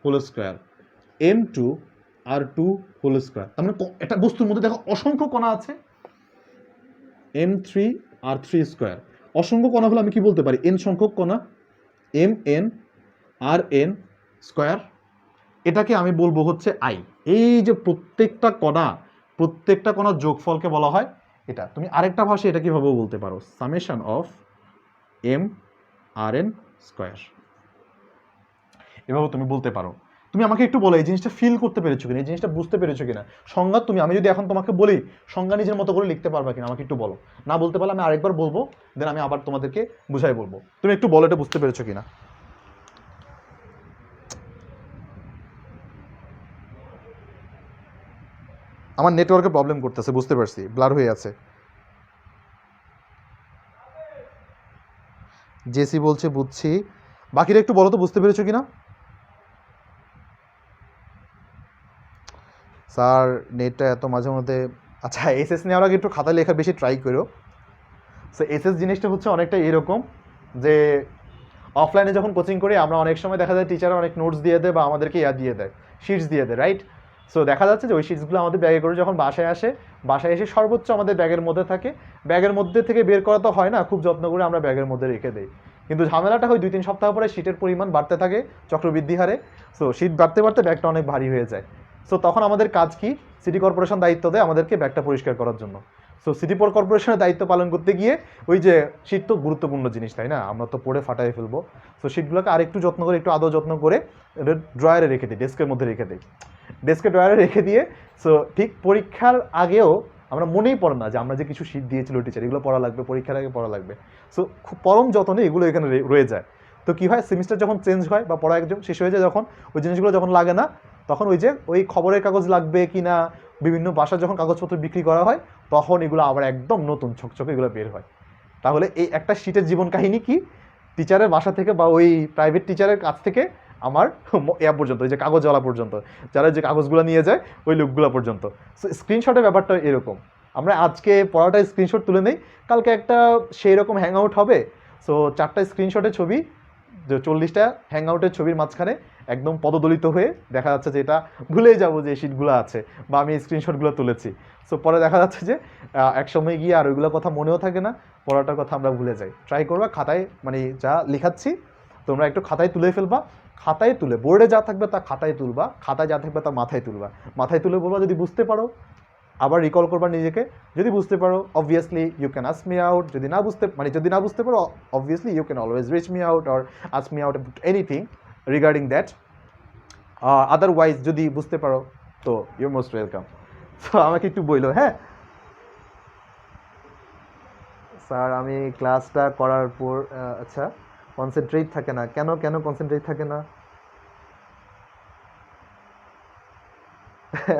whole square, m2 r2 whole square, তার মানে একটা বস্তুর মধ্যে দেখো অসংখ্য কণা আছে, m3 r3 স্কয়ার। অসংখ্য কণাগুলো আমি কি বলতে পারি? n সংখ্যক কণা, mn rn স্কয়ার, এটাকে আমি বলবো হচ্ছে i। এই যে প্রত্যেকটা কণার যোগফলকে বলা হয় এটা। তুমি আরেকটা ভাষায় এটা কিভাবে বলতে পারো? Summation of m rn square, এভাবে তুমি বলতে পারো। তুমি আমাকে একটু বলো এই জিনিসটা ফিল করতে পেরেছো কিনা, এই জিনিসটা বুঝতে পেরেছো কিনা? সংজ্ঞা আমি যদি এখন তোমাকে বলি সংজ্ঞা নিজের মতো করে লিখতে পারবা কিনা আমাকে একটু বলো। না বলতে পারলে আমি আরেকবার বলবো, দেন আমি আবার তোমাদেরকে বুঝাই বলবো। তুমি একটু বলো এটা বুঝতে পেরেছো কিনা। আমার নেটওয়ার্কে প্রবলেম করতেছে, বুঝতে পারছি, ব্লার হয়ে আছে। জেসি বলছে বুঝছি, বাকিরা একটু বলো তো বুঝতে পেরেছো কিনা। স্যার নেটটা এত মাঝে মধ্যে, আচ্ছা এসএস নেওয়ার আগে একটু খাতা লেখা বেশি ট্রাই করো। সো এসএস জিনিসটা হচ্ছে অনেকটা এরকম যে অফলাইনে যখন কোচিং করি আমরা অনেক সময় দেখা যায় টিচার অনেক নোটস দিয়ে দেয় বা আমাদেরকে দিয়ে দেয়, শিটস দিয়ে দেয়, রাইট? সো দেখা যাচ্ছে যে ওই শিটসগুলো আমাদের ব্যাগে করে যখন বাসায় আসে, বাসায় এসে সর্বোচ্চ আমাদের ব্যাগের মধ্যে থাকে, ব্যাগের মধ্যে থেকে বের করা তো হয় না, খুব যত্ন করে আমরা ব্যাগের মধ্যে রেখে দিই। কিন্তু ঝামেলাটা হয় 2-3 সপ্তাহ পরে শীটের পরিমাণ বাড়তে থাকে চক্রবৃদ্ধি হারে। সো শীত বাড়তে বাড়তে ব্যাগটা অনেক ভারী হয়ে যায়। সো তখন আমাদের কাজ কি? সিটি কর্পোরেশন দায়িত্ব দেয় আমাদেরকে ব্যাগটা পরিষ্কার করার জন্য। সো সিটি কর্পোরেশনের দায়িত্ব পালন করতে গিয়ে ওই যে শীত তো গুরুত্বপূর্ণ জিনিস, তাই না? আমরা তো পড়ে ফাটাই ফেলবো। সো শীটগুলোকে আরেকটু যত্ন করে, একটু আদৌ যত্ন করে ড্রয়ারে রেখে দিই, ডেস্কের মধ্যে রেখে দিই, ডেস্কে ড্রয়ারে রেখে দিয়ে সো ঠিক পরীক্ষার আগেও আমরা মনেই পড়ে না যে আমরা যে কিছু শীট দিয়েছিল টিচার, এগুলো পড়া লাগবে, পরীক্ষার আগে পড়া লাগবে। সো খুব পরম যত্নে এগুলো এখানে রয়ে যায়। তো কী হয়, সেমিস্টার যখন চেঞ্জ হয় বা পড়া একদম শেষ হয়ে যায়, যখন ওই জিনিসগুলো যখন লাগে না, তখন ওই যে ওই খবরের কাগজ লাগবে কি না, বিভিন্ন বাসায় যখন কাগজপত্র বিক্রি করা হয়, তখন এগুলো আবার একদম নতুন ছকছকে এগুলো বের হয়। তাহলে এই একটা শীটের জীবন কাহিনী কি, টিচারের বাসা থেকে বা ওই প্রাইভেট টিচারের কাছ থেকে আমার পর্যন্ত, ওই যে কাগজওয়ালা পর্যন্ত, যারা যে কাগজগুলো নিয়ে যায় ওই লোকগুলো পর্যন্ত। সো স্ক্রিনশটের ব্যাপারটা এরকম, আমরা আজকে পড়াটা স্ক্রিনশট তুলে নেই, কালকে একটা সেই রকম হ্যাং আউট হবে। সো 4টা স্ক্রিনশটের ছবি, 40টা হ্যাং আউটের ছবির মাঝখানে একদম পদদলিত হয়ে দেখা যাচ্ছে যে এটা ভুলেই যাবো যে শিটগুলো আছে বা আমি স্ক্রিনশটগুলো তুলেছি। সো পরে দেখা যাচ্ছে যে একসময় গিয়ে আর ওইগুলোর কথা মনেও থাকে না, পড়াটার কথা আমরা ভুলে যাই। ট্রাই করবা খাতায়, মানে যা লেখাচ্ছি তোমরা একটু খাতায় তুলে ফেলবা, খাতায় তুলে, বোর্ডে যা থাকবে তা খাতায় তুলবা, খাতায় যা থাকবে তা মাথায় তুলবা, মাথায় তুলে বলবা যদি বুঝতে পারো আবার রিকল করবা নিজেকে, যদি বুঝতে পারো obviously you can ask me out, যদি না বুঝতে পারো obviously you can always reach me out or ask me out about anything regarding that. Otherwise যদি বুঝতে পারো তো ইউ মোস্ট ওয়েলকাম। তো আমাকে একটু বইলো। হ্যাঁ স্যার আমি ক্লাসটা করার পর আচ্ছা কনসেন্ট্রেট থাকে না কেন, কনসেন্ট্রেট থাকে না?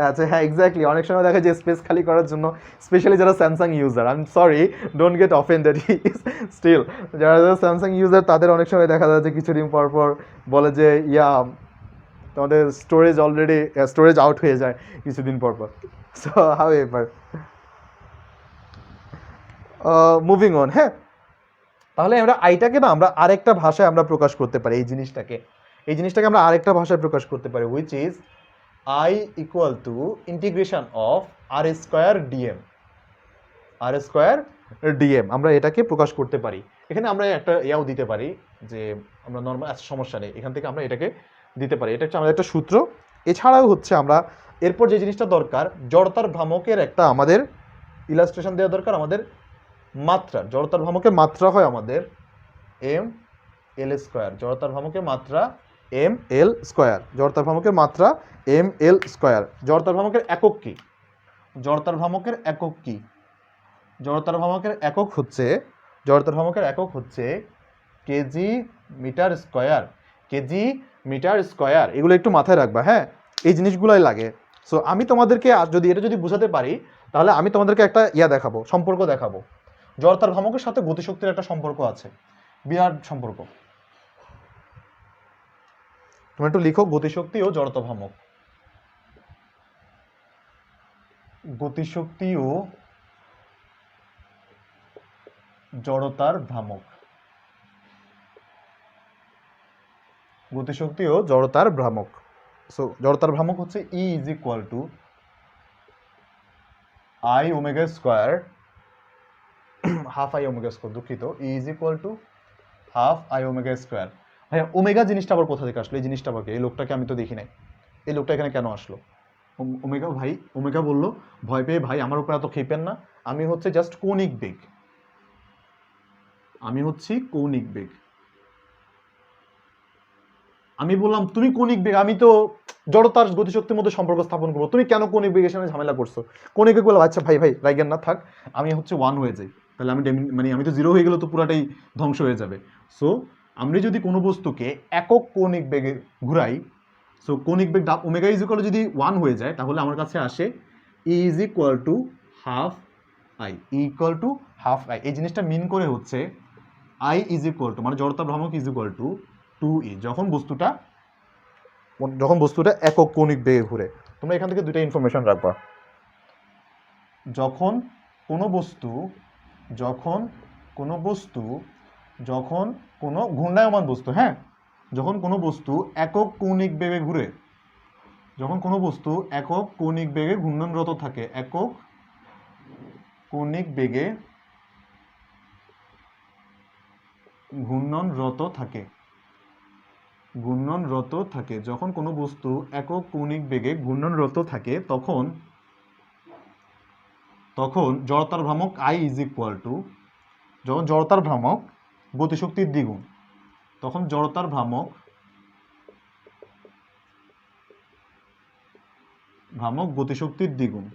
আচ্ছা হ্যাঁ এক্স্যাক্টলি, অনেক সময় দেখা যায় স্পেস খালি করার জন্য, স্পেশালি যারা Samsung user, I am sorry don't get offended, still যারা স্যামসাং ইউজার তাদের অনেক সময় দেখা যায় যে কিছুদিন পর পর বলে যে তোমাদের স্টোরেজ আউট হয়ে যায় কিছুদিন পর পর। So how ever moving on. হ্যাঁ তাহলে আমরা আইটাকে না আমরা আরেকটা ভাষায় আমরা প্রকাশ করতে পারি, এই জিনিসটাকে আমরা আরেকটা ভাষায় প্রকাশ করতে পারি, which is I equal to integration of r square dm. R square DM, আমরা এটাকে প্রকাশ করতে পারি। এখানে আমরা একটা ইয়াও দিতে পারি যে আমরা নর্মাল, আচ্ছা সমস্যা নেই, এখান থেকে আমরা এটাকে দিতে পারি, এটা হচ্ছে আমাদের একটা সূত্র। এছাড়াও হচ্ছে আমরা এরপর যে জিনিসটা দরকার, জড়তার ভ্রামকের একটা আমাদের ইলাস্ট্রেশন দেওয়া দরকার, আমাদের মাত্রা, জড়তার ভ্রামকের মাত্রা হয় আমাদের এম এল স্কোয়ার, জড়তার ভ্রামকের মাত্রা এম এল স্কোয়ার, জড়তার ভ্রামকের মাত্রা এম এল স্কোয়ার। জড়তার ভ্রামকের একক কি? জড়তার ভ্রামকের একক কি? জড়তার ভ্রামকের একক হচ্ছে, জড়তার ভ্রামকের একক হচ্ছে KG metre square, KG metre square. এগুলো একটু মাথায় রাখবা, হ্যাঁ, এই জিনিসগুলোই লাগে। সো আমি তোমাদেরকে যদি এটা যদি বুঝাতে পারি, তাহলে আমি তোমাদেরকে একটা দেখাবো, সম্পর্ক দেখাবো। জড়তার ভ্রামকের সাথে গতিশক্তির একটা সম্পর্ক আছে, বিরাট সম্পর্ক। তুমি একটু লিখো, গতিশক্তি ও জড়তা ভ্রামক, গতিশক্তি ও জড়তার ভ্রামক, গতিশক্তি ও জড়তার ভ্রামক। সো জড়তার ভ্রামক হচ্ছে E is equal to I omega square, half I omega square, দুঃখিত, E is equal to half I omega square. ভাইয়া ওমেগা জিনিসটা আবার কোথা থেকে আসলো? এই জিনিসটা আবার এই লোকটাকে আমি তো দেখি নাই, এই লোকটা এখানে কেন আসলো? ওমেগা ভাই, ওমেগা বললো, ভয় পেয়ে ভাই আমার উপর এত খেপেন না, আমি হচ্ছে জাস্ট কৌণিক বেগ, আমি হচ্ছি কৌণিক বেগ। আমি বললাম তুমি কৌণিক বেগ, আমি তো জড়তার গতিশক্তির মধ্যে সম্পর্ক স্থাপন করবো, তুমি কেন কৌণিক বেগের সামনে ঝামেলা করছো? কৌণিক বেগ বললাম, আচ্ছা ভাই ভাই রাইগেন না, থাক, আমি হচ্ছে 1 হয়ে যাই, তাহলে আমি মানে আমি তো 0 হয়ে গেলে তো পুরাটাই ধ্বংস হয়ে যাবে। সো আমরা যদি কোনো বস্তুকে একক কৌণিক বেগে ঘুরাই, সো কৌণিক বেগ ওমেগা ইজ ইকুয়াল যদি 1 হয়ে যায়, তাহলে আমার কাছে আসে E is equal to half I, equal to half I. এই জিনিসটা মিন করে হচ্ছে আই ইজ ইকুয়াল টু, মানে জড়তা ভ্রামক ইজ ইকুয়াল টু 2e, যখন বস্তুটা একক কৌণিক বেগে ঘুরে। তোমরা এখান থেকে দুইটা ইনফরমেশন রাখবা, যখন কোনো বস্তু, যখন কোনো ঘূর্ণায়মান বস্তু, হ্যাঁ, যখন কোনো বস্তু একক কৌণিক বেগে ঘুরে, যখন কোনো বস্তু একক কৌণিক বেগে ঘূর্ণনরত থাকে, একক কৌণিক বেগে ঘূর্ণনরত থাকে, যখন কোনো বস্তু একক কৌণিক বেগে ঘূর্ণনরত থাকে, তখন জড়তার ভ্রামক আই ইজ ইকুয়াল টু, যখন জড়তার ভ্রামক গতিশক্তির দ্বিগুণ, তখন জড়তার ভ্রামক গতিশক্তির দ্বিগুণ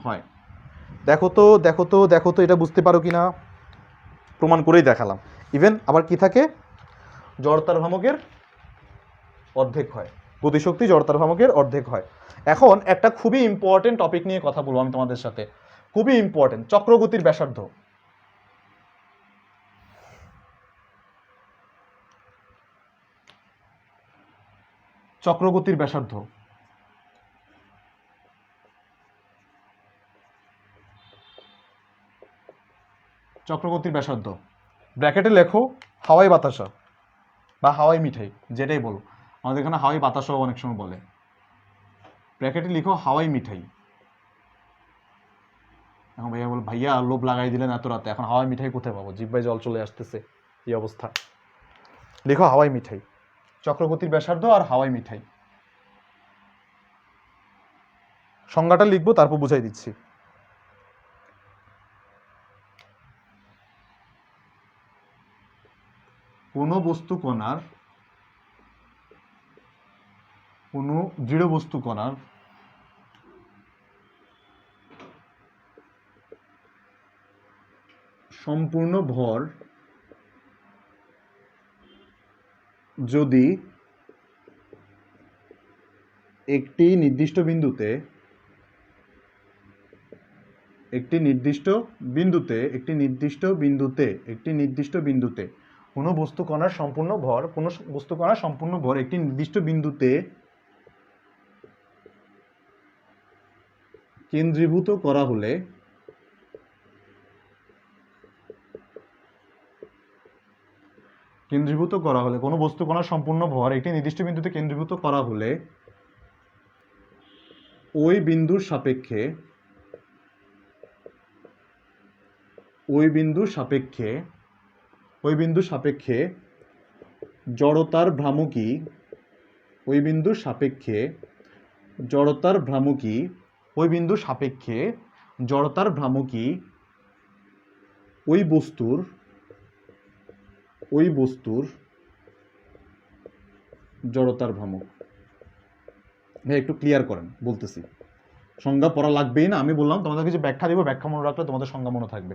হয়। দেখো তো এটা বুঝতে পারো কিনা, প্রমাণ করেই দেখালাম। ইভেন আবার কি থাকে, জড়তার ভ্রামকের অর্ধেক হয়, গতিশক্তি জড়তার ভ্রামকের অর্ধেক হয়। এখন একটা খুবই ইম্পর্টেন্ট টপিক নিয়ে কথা বলবো আমি তোমাদের সাথে, খুবই ইম্পর্টেন্ট, চক্রগতির ব্যাসার্ধ। চক্রগতির ব্যাসার্ধ, ব্র্যাকেটে লেখো হাওয়াই বাতাসা বা হাওয়াই মিঠাই, যেটাই বলো, আমাদের এখানে হাওয়াই বাতাসাও অনেক সময় বলে। ব্র্যাকেটে লিখো হাওয়াই মিঠাই। এখন ভাইয়া বল, ভাইয়া লোভ লাগাই দিলেন এত রাতে, এখন হাওয়াই মিঠাই কোথায় পাবো? জিহ্বায় জল চলে আসতেছে, এই অবস্থা। লিখো হাওয়াই মিঠাই, চক্রগতির ব্যাসার্ধ আর হাওয়াই মিঠাই। সংজ্ঞাটা লিখবো, তারপর বুঝাই দিচ্ছি। কোনো দৃঢ় বস্তু কণার সম্পূর্ণ ভর যদি একটি নির্দিষ্ট বিন্দুতে কোনো বস্তু কণার সম্পূর্ণ ভর একটি নির্দিষ্ট বিন্দুতে কেন্দ্রীভূত করা হলে কেন্দ্রীভূত করা হলে, কোনো বস্তু কণার সম্পূর্ণ ভর একটি নির্দিষ্ট বিন্দুতে কেন্দ্রীভূত করা হলে ওই বিন্দুর সাপেক্ষে ওই বিন্দুর সাপেক্ষে জড়তার ভ্রামকী ওই বিন্দুর সাপেক্ষে জড়তার ভ্রামকী ওই বস্তুর জড়তার ভ্রামক। ভাই একটু ক্লিয়ার করেন, বলতেছি, সংজ্ঞা পড়া লাগবেই না, আমি বললাম তোমাদের কিছু ব্যাখ্যা দিব, ব্যাখ্যা মনে রাখলে তোমাদের সংজ্ঞা মনে থাকবে।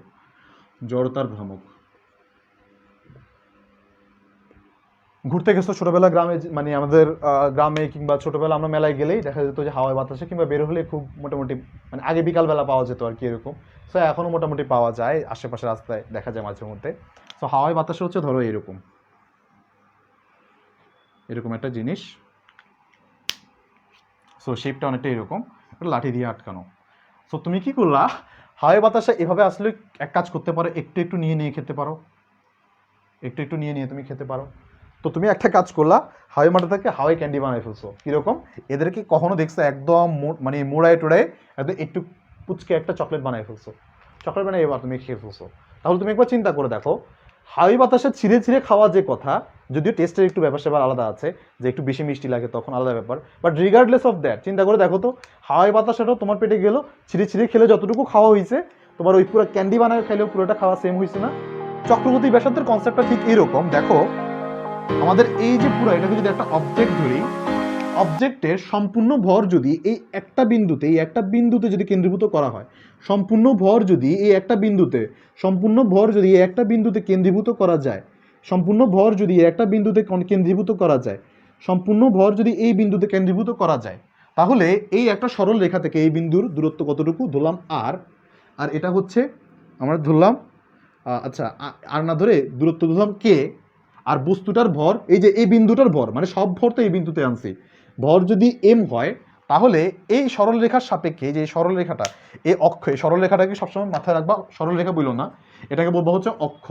জড়তার ভ্রামক, ঘুরতে গেছো ছোটবেলা গ্রামে, মানে আমাদের গ্রামে কিংবা ছোটবেলা আমরা মেলায় গেলেই দেখা যেত যে হাওয়ায় বাতাসে কিংবা বের হলে খুব মোটামুটি, মানে আগে বিকালবেলা পাওয়া যেত আর কি এরকম, সো এখনও মোটামুটি পাওয়া যায়, আশেপাশে রাস্তায় দেখা যায় মাঝে মধ্যে। সো হাওয়ায় বাতাসে হচ্ছে ধরো এরকম একটা জিনিস, সো শেপটা অনেকটা এরকম, একটা লাঠি দিয়ে আটকানো। সো তুমি কি করলা, হাওয়ায় বাতাসে এভাবে আসলে এক কাজ করতে পারো, একটু নিয়ে খেতে পারো, একটু নিয়ে তুমি খেতে পারো। তো তুমি একটা কাজ করলা, হাওয়াই মাঠে থেকে হাওয়াই ক্যান্ডি বানাই ফেলছো। কীরকম, এদেরকে কখনো দেখছো একদম মানে মোড়ায় টোড়ায় একদম একটু পুচকে একটা চকলেট বানাই ফেলছো, চকলেট বানাই এবার তুমি খেয়ে ফেলছো। তাহলে তুমি একবার চিন্তা করে দেখো, হাওয়াই বাতাসে ছিঁড়ে খাওয়া যে কথা, যদিও টেস্টের একটু ব্যাপার স্যাপার আলাদা আছে, যে একটু বেশি মিষ্টি লাগে তখন আলাদা ব্যাপার, বাট রিগার্ডলেস অফ দ্যাট চিন্তা করে দেখো তো, হাওয়াই বাতাসাটাও তোমার পেটে গেলো, ছিঁড়ে খেলে যতটুকু খাওয়া হয়েছে, তোমার ওই পুরো ক্যান্ডি বানায় খাইলেও পুরোটা খাওয়া সেম হয়েছে না? চক্রবর্তী ব্যাসার্ধের কনসেপ্টটা ঠিক এরকম। দেখো আমাদের এই যে পুরো এটাকে যদি একটা অবজেক্ট ধরি, অবজেক্টের সম্পূর্ণ ভর যদি এই একটা বিন্দুতে যদি কেন্দ্রীভূত করা হয়, সম্পূর্ণ ভর যদি এই একটা বিন্দুতে কেন্দ্রীভূত করা যায়, তাহলে এই একটা সরল রেখা থেকে এই বিন্দুর দূরত্ব কতটুকু ধরলাম আর এটা হচ্ছে আমরা ধরলাম আচ্ছা আর না ধরে দূরত্ব ধরলাম কে, আর বস্তুটার ভর এই যে এই বিন্দুটার ভর, মানে সব ভর তো এই বিন্দুতে আনছি, ভর যদি এম হয়, তাহলে এই সরল রেখার সাপেক্ষে যে সরল রেখাটা, এই অক্ষ, এই সরল রেখাটাকে সবসময় মাথায় রাখবা, সরল রেখা বললো না, এটাকে বলবো হচ্ছে অক্ষ,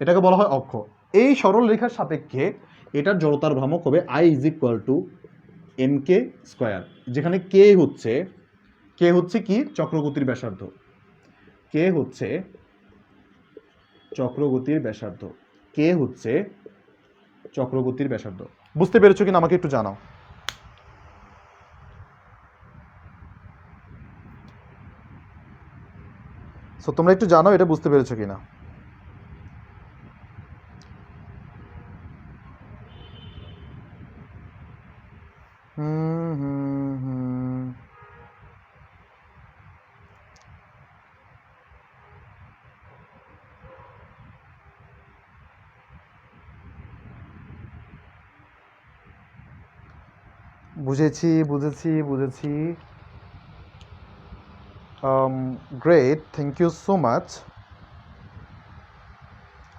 এটাকে বলা হয় অক্ষ। এই সরল রেখার সাপেক্ষে এটার জড়তার ভ্রামক হবে I = mk², যেখানে কে হচ্ছে কি চক্রগতির ব্যাসার্ধ, কে হচ্ছে চক্রগতির ব্যাসার্ধ। বুঝতে পেরেছো কিনা আমাকে একটু জানাও। সো তোমরা একটু জানাও এটা বুঝতে পেরেছো কিনা। বুঝেছি। Great, thank you so much.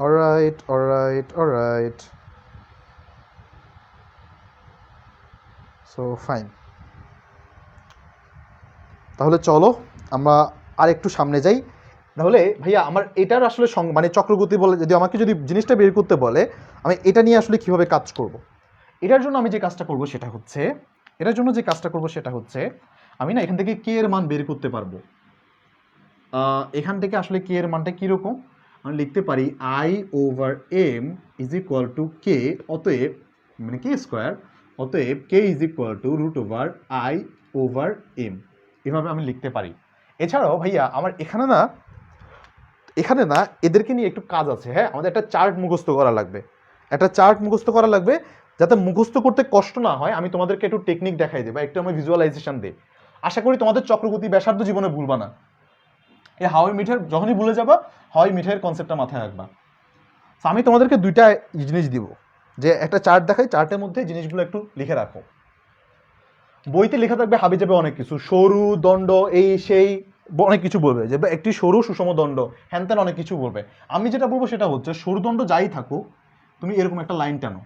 All right. So fine. তাহলে চলো আমরা আর একটু সামনে যাই। তাহলে ভাইয়া আমার এটার আসলে মানে চক্রগতি বলে যদি আমাকে যদি জিনিসটা বের করতে বলে, আমি এটা নিয়ে আসলে কিভাবে কাজ করব, এটার জন্য আমি যে কাজটা করব সেটা হচ্ছে আমি না এখান থেকে কে এর মান বের করতে পারবো। এখান থেকে আসলে কে এর মানটা কীরকম, আমি লিখতে পারি I/m = k, অতএব মানে k², অতএব k √I/m, এভাবে আমি লিখতে পারি। এছাড়াও ভাইয়া আমার এখানে না এদেরকে নিয়ে একটু কাজ আছে। হ্যাঁ, আমাদের একটা চার্ট মুখস্থ করা লাগবে, যাতে মুখস্থ করতে কষ্ট না হয়। আমি তোমাদেরকে একটু টেকনিক দেখাই দেবো, একটু আমি ভিজুয়ালাইজেশন দিই। আশা করি তোমাদের চক্রগতি ব্যাসার্ধ জীবনে ভুলবা না। এই হাওয়াই মিঠাইয়ের যখনই ভুলে যাবা, হাওয়াই মিঠাইয়ের কনসেপ্টটা মাথায় রাখবা। আমি তোমাদেরকে দুইটা জিনিস দিব, যে একটা চার্ট দেখাই, চার্টের মধ্যে জিনিসগুলো একটু লিখে রাখো। বইতে লেখা থাকবে হাবি যাবে অনেক কিছু, সরু দণ্ড এই সেই অনেক কিছু বলবে, যে একটি সরু সুষম দণ্ড, হ্যান ত্যান অনেক কিছু বলবে। আমি যেটা বলবো সেটা হচ্ছে সরুদণ্ড যাই থাকুক, তুমি এরকম একটা লাইন টানো।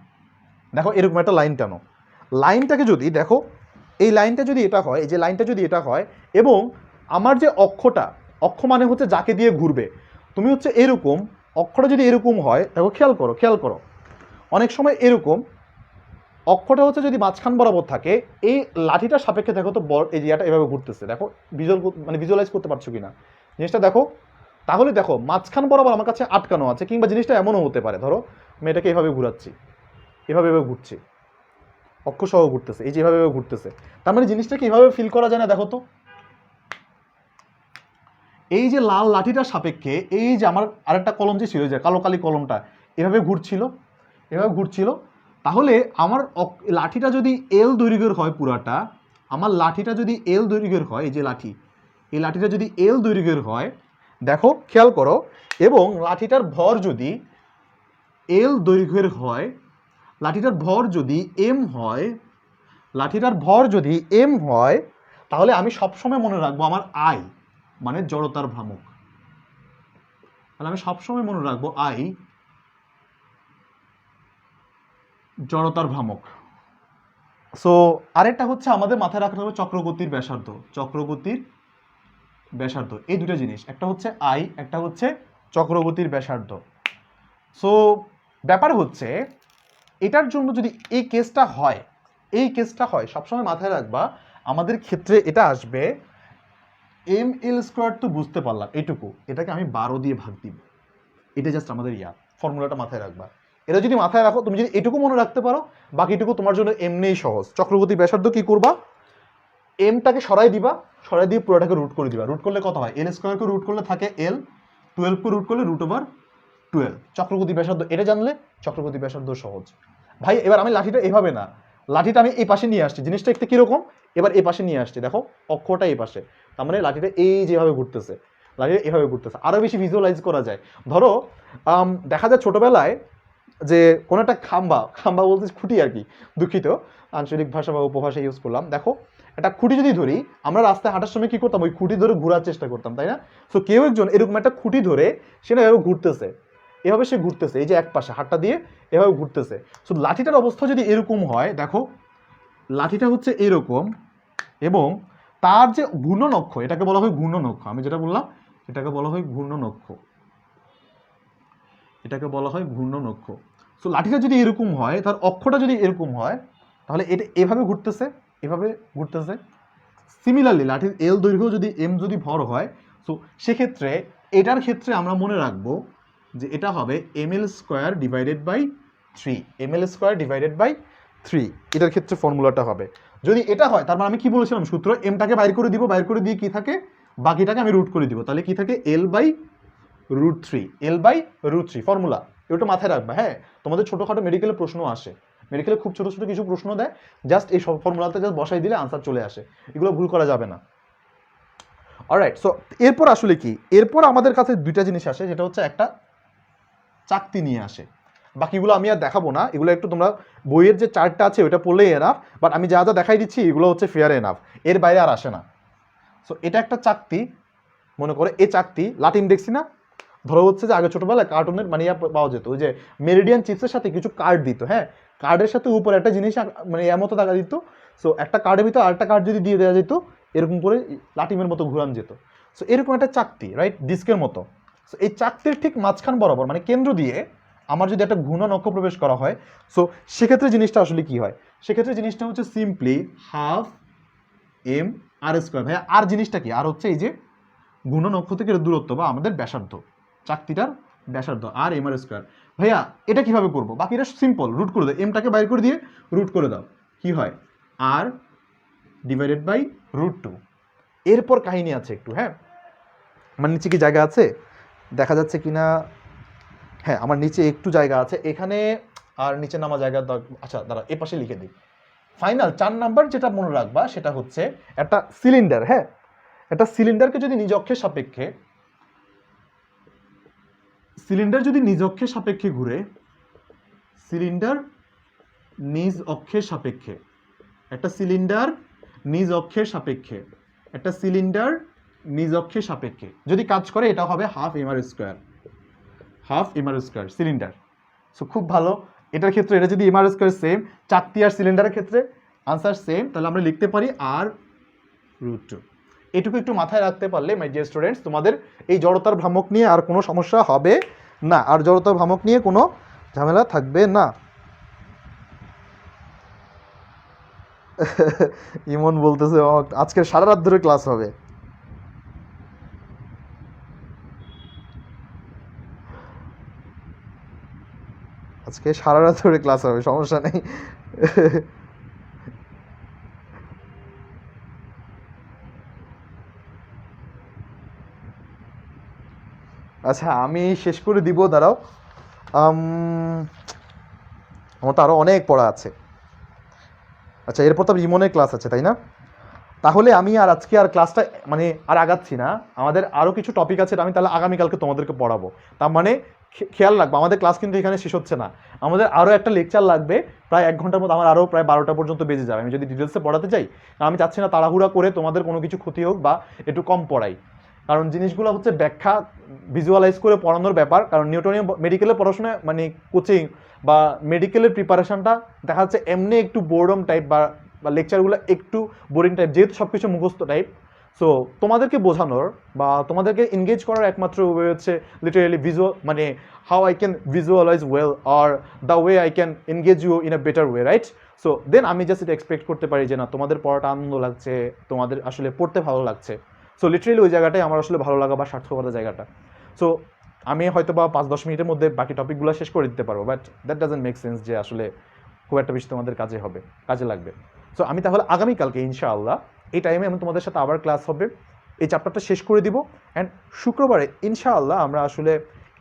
দেখো এরকম একটা লাইন টানো, লাইনটাকে যদি দেখো, এই লাইনটা যদি এটা হয়, এই যে লাইনটা যদি এটা হয়, এবং আমার যে অক্ষ মানে হচ্ছে যাকে দিয়ে ঘুরবে, তুমি হচ্ছে এরকম অক্ষটা যদি এরকম হয়, দেখো খেয়াল করো অনেক সময় এরকম অক্ষটা হচ্ছে যদি মাঝখান বরাবর থাকে, এই লাঠিটার সাপেক্ষে দেখো তো বল এই জায়গাটা এভাবে ঘুরতেছে, দেখো ভিজুয়ালাইজ করতে পারছো কিনা জিনিসটা দেখো। তাহলে দেখো মাঝখান বরাবর আমার কাছে আটকানো আছে, কিংবা জিনিসটা এমনও হতে পারে, ধরো আমি এটাকে এভাবে ঘুরাচ্ছি, এভাবে ঘুরছি, অক্ষ সহ ঘুরতেছে, এই যে এভাবে ঘুরতেছে, তার মানে জিনিসটাকে এভাবে ফিল করা যায় না। দেখো তো এই যে লাল লাঠিটার সাপেক্ষে এই যে আমার আরেকটা কলম যে ছিল, যে কালো কালি কলমটা এভাবে ঘুরছিল, তাহলে আমার লাঠিটা যদি এল দৈর্ঘ্যের হয় পুরাটা, আমার লাঠিটা যদি এল দৈর্ঘ্যের হয়, এই যে লাঠি, এই লাঠিটা যদি এল দৈর্ঘ্যের হয়, দেখো খেয়াল করো, এবং লাঠিটার ভর যদি এল দৈর্ঘ্যের হয়, লাঠিটার ভর যদি এম হয়, তাহলে আমি সবসময় মনে রাখবো আমার আই মানে জড়তার ভ্রামক। তাহলে আমি সবসময় মনে রাখবো আই জড়তার ভ্রামক। সো আরেকটা হচ্ছে আমাদের মাথায় রাখতে হবে চক্রগতির ব্যাসার্ধ। এই দুটো জিনিস, একটা হচ্ছে আই, একটা হচ্ছে চক্রগতির ব্যাসার্ধ। সো ব্যাপার হচ্ছে এটার জন্য যদি এই কেসটা হয় সবসময় মাথায় রাখবা আমাদের ক্ষেত্রে এটা আসবে এম এল স্কোয়ার। তো বুঝতে পারলাম এইটুকু, এটাকে আমি 12 দিয়ে ভাগ দিব, এটা জাস্ট আমাদের ফর্মুলাটা মাথায় রাখবা। এটা যদি মাথায় রাখো, তুমি যদি এটুকু মনে রাখতে পারো, বাকিটুকু তোমার জন্য এমনিই সহজ। চক্রবর্তী ব্যাসার্ধ কি করবা, এমটাকে সরাই দিয়ে পুরোটাকে রুট করে দিবা। রুট করলে কত হয়, এল স্কোয়ারকে রুট করলে থাকে এল, 12কে রুট করলে √12। চক্রবর্তী ব্যাসার্ধ এটা জানলে চক্রবর্তী ব্যাসার্ধ সহজ। ভাই এবার আমি লাঠিটা এভাবে না, লাঠিটা আমি এই পাশে নিয়ে আসছি, জিনিসটা একটু কিরকম, এবার এই পাশে নিয়ে আসছি, দেখো অক্ষটা এই পাশে, তার মানে লাঠিটা এই যেভাবে ঘুরতেছে, আরো বেশি ভিজুয়ালাইজ করা যায়। ধরো দেখা যায় ছোটবেলায় যে কোনো একটা খাম্বা বলতে খুঁটি আর কি, দুঃখিত আঞ্চলিক ভাষা বা উপভাষা ইউজ করলাম। দেখো একটা খুঁটি যদি ধরি, আমরা রাস্তায় হাঁটার সময় কি করতাম, ওই খুঁটি ধরে ঘোরার চেষ্টা করতাম, তাই না? সো কেউ একজন এরকম একটা খুঁটি ধরে সেটা এভাবে ঘুরতেছে, এই যে এক পাশে হাতটা দিয়ে এভাবে ঘুরতেছে। সো লাঠিটার অবস্থা যদি এরকম হয়, দেখো লাঠিটা হচ্ছে এরকম, এবং তার যে ঘূর্ণনক্ষ, এটাকে বলা হয় ঘূর্ণনক্ষ, আমি যেটা বললাম এটাকে বলা হয় ঘূর্ণনক্ষ। সো লাঠিটা যদি এরকম হয়, তার অক্ষটা যদি এরকম হয়, তাহলে এটা এভাবে ঘুরতেছে। সিমিলারলি লাঠির এল দৈর্ঘ্য যদি এম যদি ভর হয়, সো সেক্ষেত্রে এটার ক্ষেত্রে আমরা মনে রাখবো যে এটা হবে ml স্কোয়ার ডিভাইডেড বাই 3। এটার ক্ষেত্রে ফর্মুলাটা হবে। যদি এটা হয়, তার মানে আমি কি বলেছিলাম সূত্র, এমটাকে বাইর করে দিয়ে কি থাকে, বাকিটাকে আমি রুট করে দিব, তাহলে কি থাকে L/√3 ফর্মুলা। এটা মাথায় রাখবা। হ্যাঁ, তোমাদের ছোটখাটো মেডিকেলে প্রশ্ন আসে, মেডিকেলে খুব ছোট ছোট কিছু প্রশ্ন দেয়, জাস্ট এই সব ফর্মুলাতে জাস্ট বসাই দিলে আনসার চলে আসে, এগুলো ভুল করা যাবে না। অলরাইট, সো এরপর আসলে কি, এরপর আমাদের কাছে দুইটা জিনিস আসে, যেটা হচ্ছে একটা চাকতি নিয়ে আসে। বাকিগুলো আমি আর দেখাবো না, এগুলো একটু তোমরা বইয়ের যে চার্টটা আছে ওইটা পড়লেই এনাফ, বাট আমি যা যা দেখাই দিচ্ছি এগুলো হচ্ছে ফেয়ার এনাফ, এর বাইরে আর আসে না। সো এটা একটা চাকতি, মনে করে এই চাকতি লাটিম দেখছি না, ধরো হচ্ছে যে আগে ছোটবেলায় কার্টুনের মানে পাওয়া যেত, ওই যে মেরিডিয়ান চিপসের সাথে কিছু কার্ড দিত, হ্যাঁ, কার্ডের সাথে উপরে একটা জিনিস মানে এর মতো টাকা দিত। সো একটা কার্ডের ভিতরে আরেকটা কার্ড যদি দিয়ে দেওয়া যেত, এরকম করে লাটিমের মতো ঘুরান যেত। সো এরকম একটা চাকতি, রাইট, ডিস্কের মতো। সো এই চাকতির ঠিক মাঝখান বরাবর মানে কেন্দ্র দিয়ে আমার যদি একটা ঘূর্ণনক্ষ প্রবেশ করা হয়, সো সেক্ষেত্রে জিনিসটা আসলে কি হয়, সেক্ষেত্রে জিনিসটা হচ্ছে সিম্পলি ½ m r²। ভাইয়া আর জিনিসটা কি, আর হচ্ছে এই যে ঘূর্ণনক্ষ থেকে দূরত্ব বা আমাদের ব্যাসার্ধ, চাকতিটার ব্যাসার্ধ r/m²। ভাইয়া এটা কিভাবে করবো, বাকিটা সিম্পল, রুট করে দাও, এমটাকে বাইর করে দিয়ে রুট করে দাও, কি হয় r/√2। এরপর কাহিনী আছে একটু, হ্যাঁ, আমার নিচে কি জায়গা আছে দেখা যাচ্ছে কিনা, হ্যাঁ আমার নিচে একটু জায়গা আছে এখানে, আর নিচে নামা জায়গা, আচ্ছা দাঁড়া এ পাশে লিখে দিই। ফাইনাল 4 নাম্বার যেটা মনে রাখবা সেটা হচ্ছে একটা সিলিন্ডার। হ্যাঁ, একটা সিলিন্ডারকে যদি নিজ অক্ষের সাপেক্ষে, সিলিন্ডার যদি নিজ অক্ষের সাপেক্ষে ঘুরে, সিলিন্ডার নিজ অক্ষের সাপেক্ষে, একটা সিলিন্ডার নিজ অক্ষের সাপেক্ষে, একটা সিলিন্ডার নিজ অক্ষের সাপেক্ষে যদি কাজ করে, এটা হবে ½ m² সিলিন্ডার। সো খুব ভালো, এটার ক্ষেত্রে এটা যদি m² সেম, চাকতি আর সিলিন্ডারের ক্ষেত্রে আনসার সেম, তাহলে আমরা লিখতে পারি r√2। এটুকু একটু মাথায় রাখতে পারলে মাই ডিয়ার স্টুডেন্টস, তোমাদের এই জড়তার ভ্রামক নিয়ে আর কোনো সমস্যা হবে না, আর জড়তা ভ্রামক নিয়ে কোনো ঝামেলা থাকবে না। ইমন বলতেছে আজকে সারা রাত ধরে ক্লাস হবে। আজকে সারা রাত ধরে ক্লাস হবে, সমস্যা নেই। আচ্ছা আমি শেষ করে দিব, দাঁড়াও। আম, আমার তো আরও অনেক পড়া আছে। আচ্ছা এরপর তো ইমনের ক্লাস আছে তাই না? তাহলে আমি আর আজকে আর ক্লাসটা মানে আর আগাচ্ছি না। আমাদের আরও কিছু টপিক আছে, আমি তাহলে আগামীকালকে তোমাদেরকে পড়াবো। তার মানে খেয়াল রাখবো আমাদের ক্লাস কিন্তু এখানে শেষ হচ্ছে না, আমাদের আরও একটা লেকচার লাগবে প্রায় 1 ঘন্টার মতো, আমার আরও প্রায় 12টা পর্যন্ত বেজে যাবে আমি যদি ডিটেলসে পড়াতে চাই। আমি চাচ্ছি না তাড়াহুড়া করে তোমাদের কোনো কিছু ক্ষতি হোক বা একটু কম পড়াই, কারণ জিনিসগুলো হচ্ছে ব্যাখ্যা ভিজুয়ালাইজ করে পড়ানোর ব্যাপার। কারণ নিউটনীয় মেডিকেলের পড়াশোনা মানে কোচিং বা মেডিকেলের প্রিপারেশনটা দেখা যাচ্ছে এমনি একটু বোর্ডম টাইপ বা লেকচারগুলো একটু বোরিং টাইপ, যেহেতু সব কিছু মুখস্থ টাইপ। সো তোমাদেরকে বোঝানোর বা তোমাদেরকে এনগেজ করার একমাত্র ওয়ে হচ্ছে লিটারেলি ভিজুয়াল, মানে how I can visualise well আর the way I can engage you in a better way, right? So then আমি জাস্ট এটা এক্সপেক্ট করতে পারি যে না তোমাদের পড়াটা আনন্দ লাগছে, তোমাদের আসলে পড়তে ভালো লাগছে। সো লিটারেলি ওই জায়গাটাই আমার আসলে ভালো লাগা বা সার্থকতার জায়গাটা। সো আমি হয়তো বা 5-10 মিনিটের মধ্যে বাকি টপিকগুলো শেষ করে দিতে পারবো, but that doesn't make sense যে আসলে খুব একটা বেশি তোমাদের কাজে হবে, কাজে লাগবে। সো আমি তাহলে আগামীকালকে ইনশাআল্লাহ এই টাইমে আমি তোমাদের সাথে আবার ক্লাস হবে, এই চ্যাপ্টারটা শেষ করে দিব। অ্যান্ড শুক্রবারে ইনশাআল্লাহ আমরা আসলে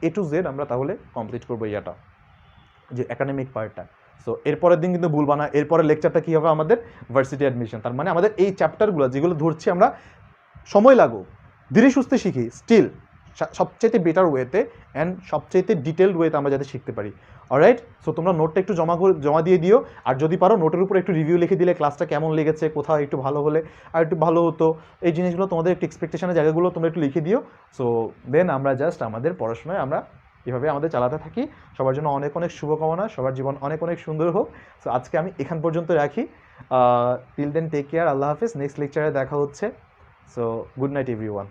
A to Z আমরা তাহলে কমপ্লিট করবো ইয়াটা, যে একাডেমিক পার্টটা। সো এরপরের দিন কিন্তু ভুলবা না, এরপরের লেকচারটা কী হবে আমাদের ভার্সিটি অ্যাডমিশন। তার মানে আমাদের এই চ্যাপ্টারগুলো যেগুলো ধরছি আমরা, সময় লাগুক, ধীরে সুস্থে শিখি, স্টিল সবচেয়ে বেটার ওয়েতে অ্যান্ড সবচেয়ে ডিটেলড ওয়েতে আমরা যাতে শিখতে পারি। অলরাইট? সো তোমরা নোটটা একটু জমা দিয়ে দিও, আর যদি পারো নোটের উপর একটু রিভিউ লিখে দিলে ক্লাসটা কেমন লেগেছে, কোথাও একটু ভালো হলে আর একটু ভালো হতো, এই জিনিসগুলো তোমাদের একটু এক্সপেকটেশনের জায়গাগুলো তোমরা একটু লিখে দিও। সো দেন আমরা জাস্ট আমাদের পড়াশোনায় আমরা এভাবে আমাদের চালাতে থাকি। সবার জন্য অনেক অনেক শুভকামনা, সবার জীবন অনেক অনেক সুন্দর হোক। সো আজকে আমি এখান পর্যন্ত রাখি। টিল দেন টেক কেয়ার, আল্লাহ হাফিজ, নেক্সট লেকচারে দেখা হচ্ছে। So good night everyone.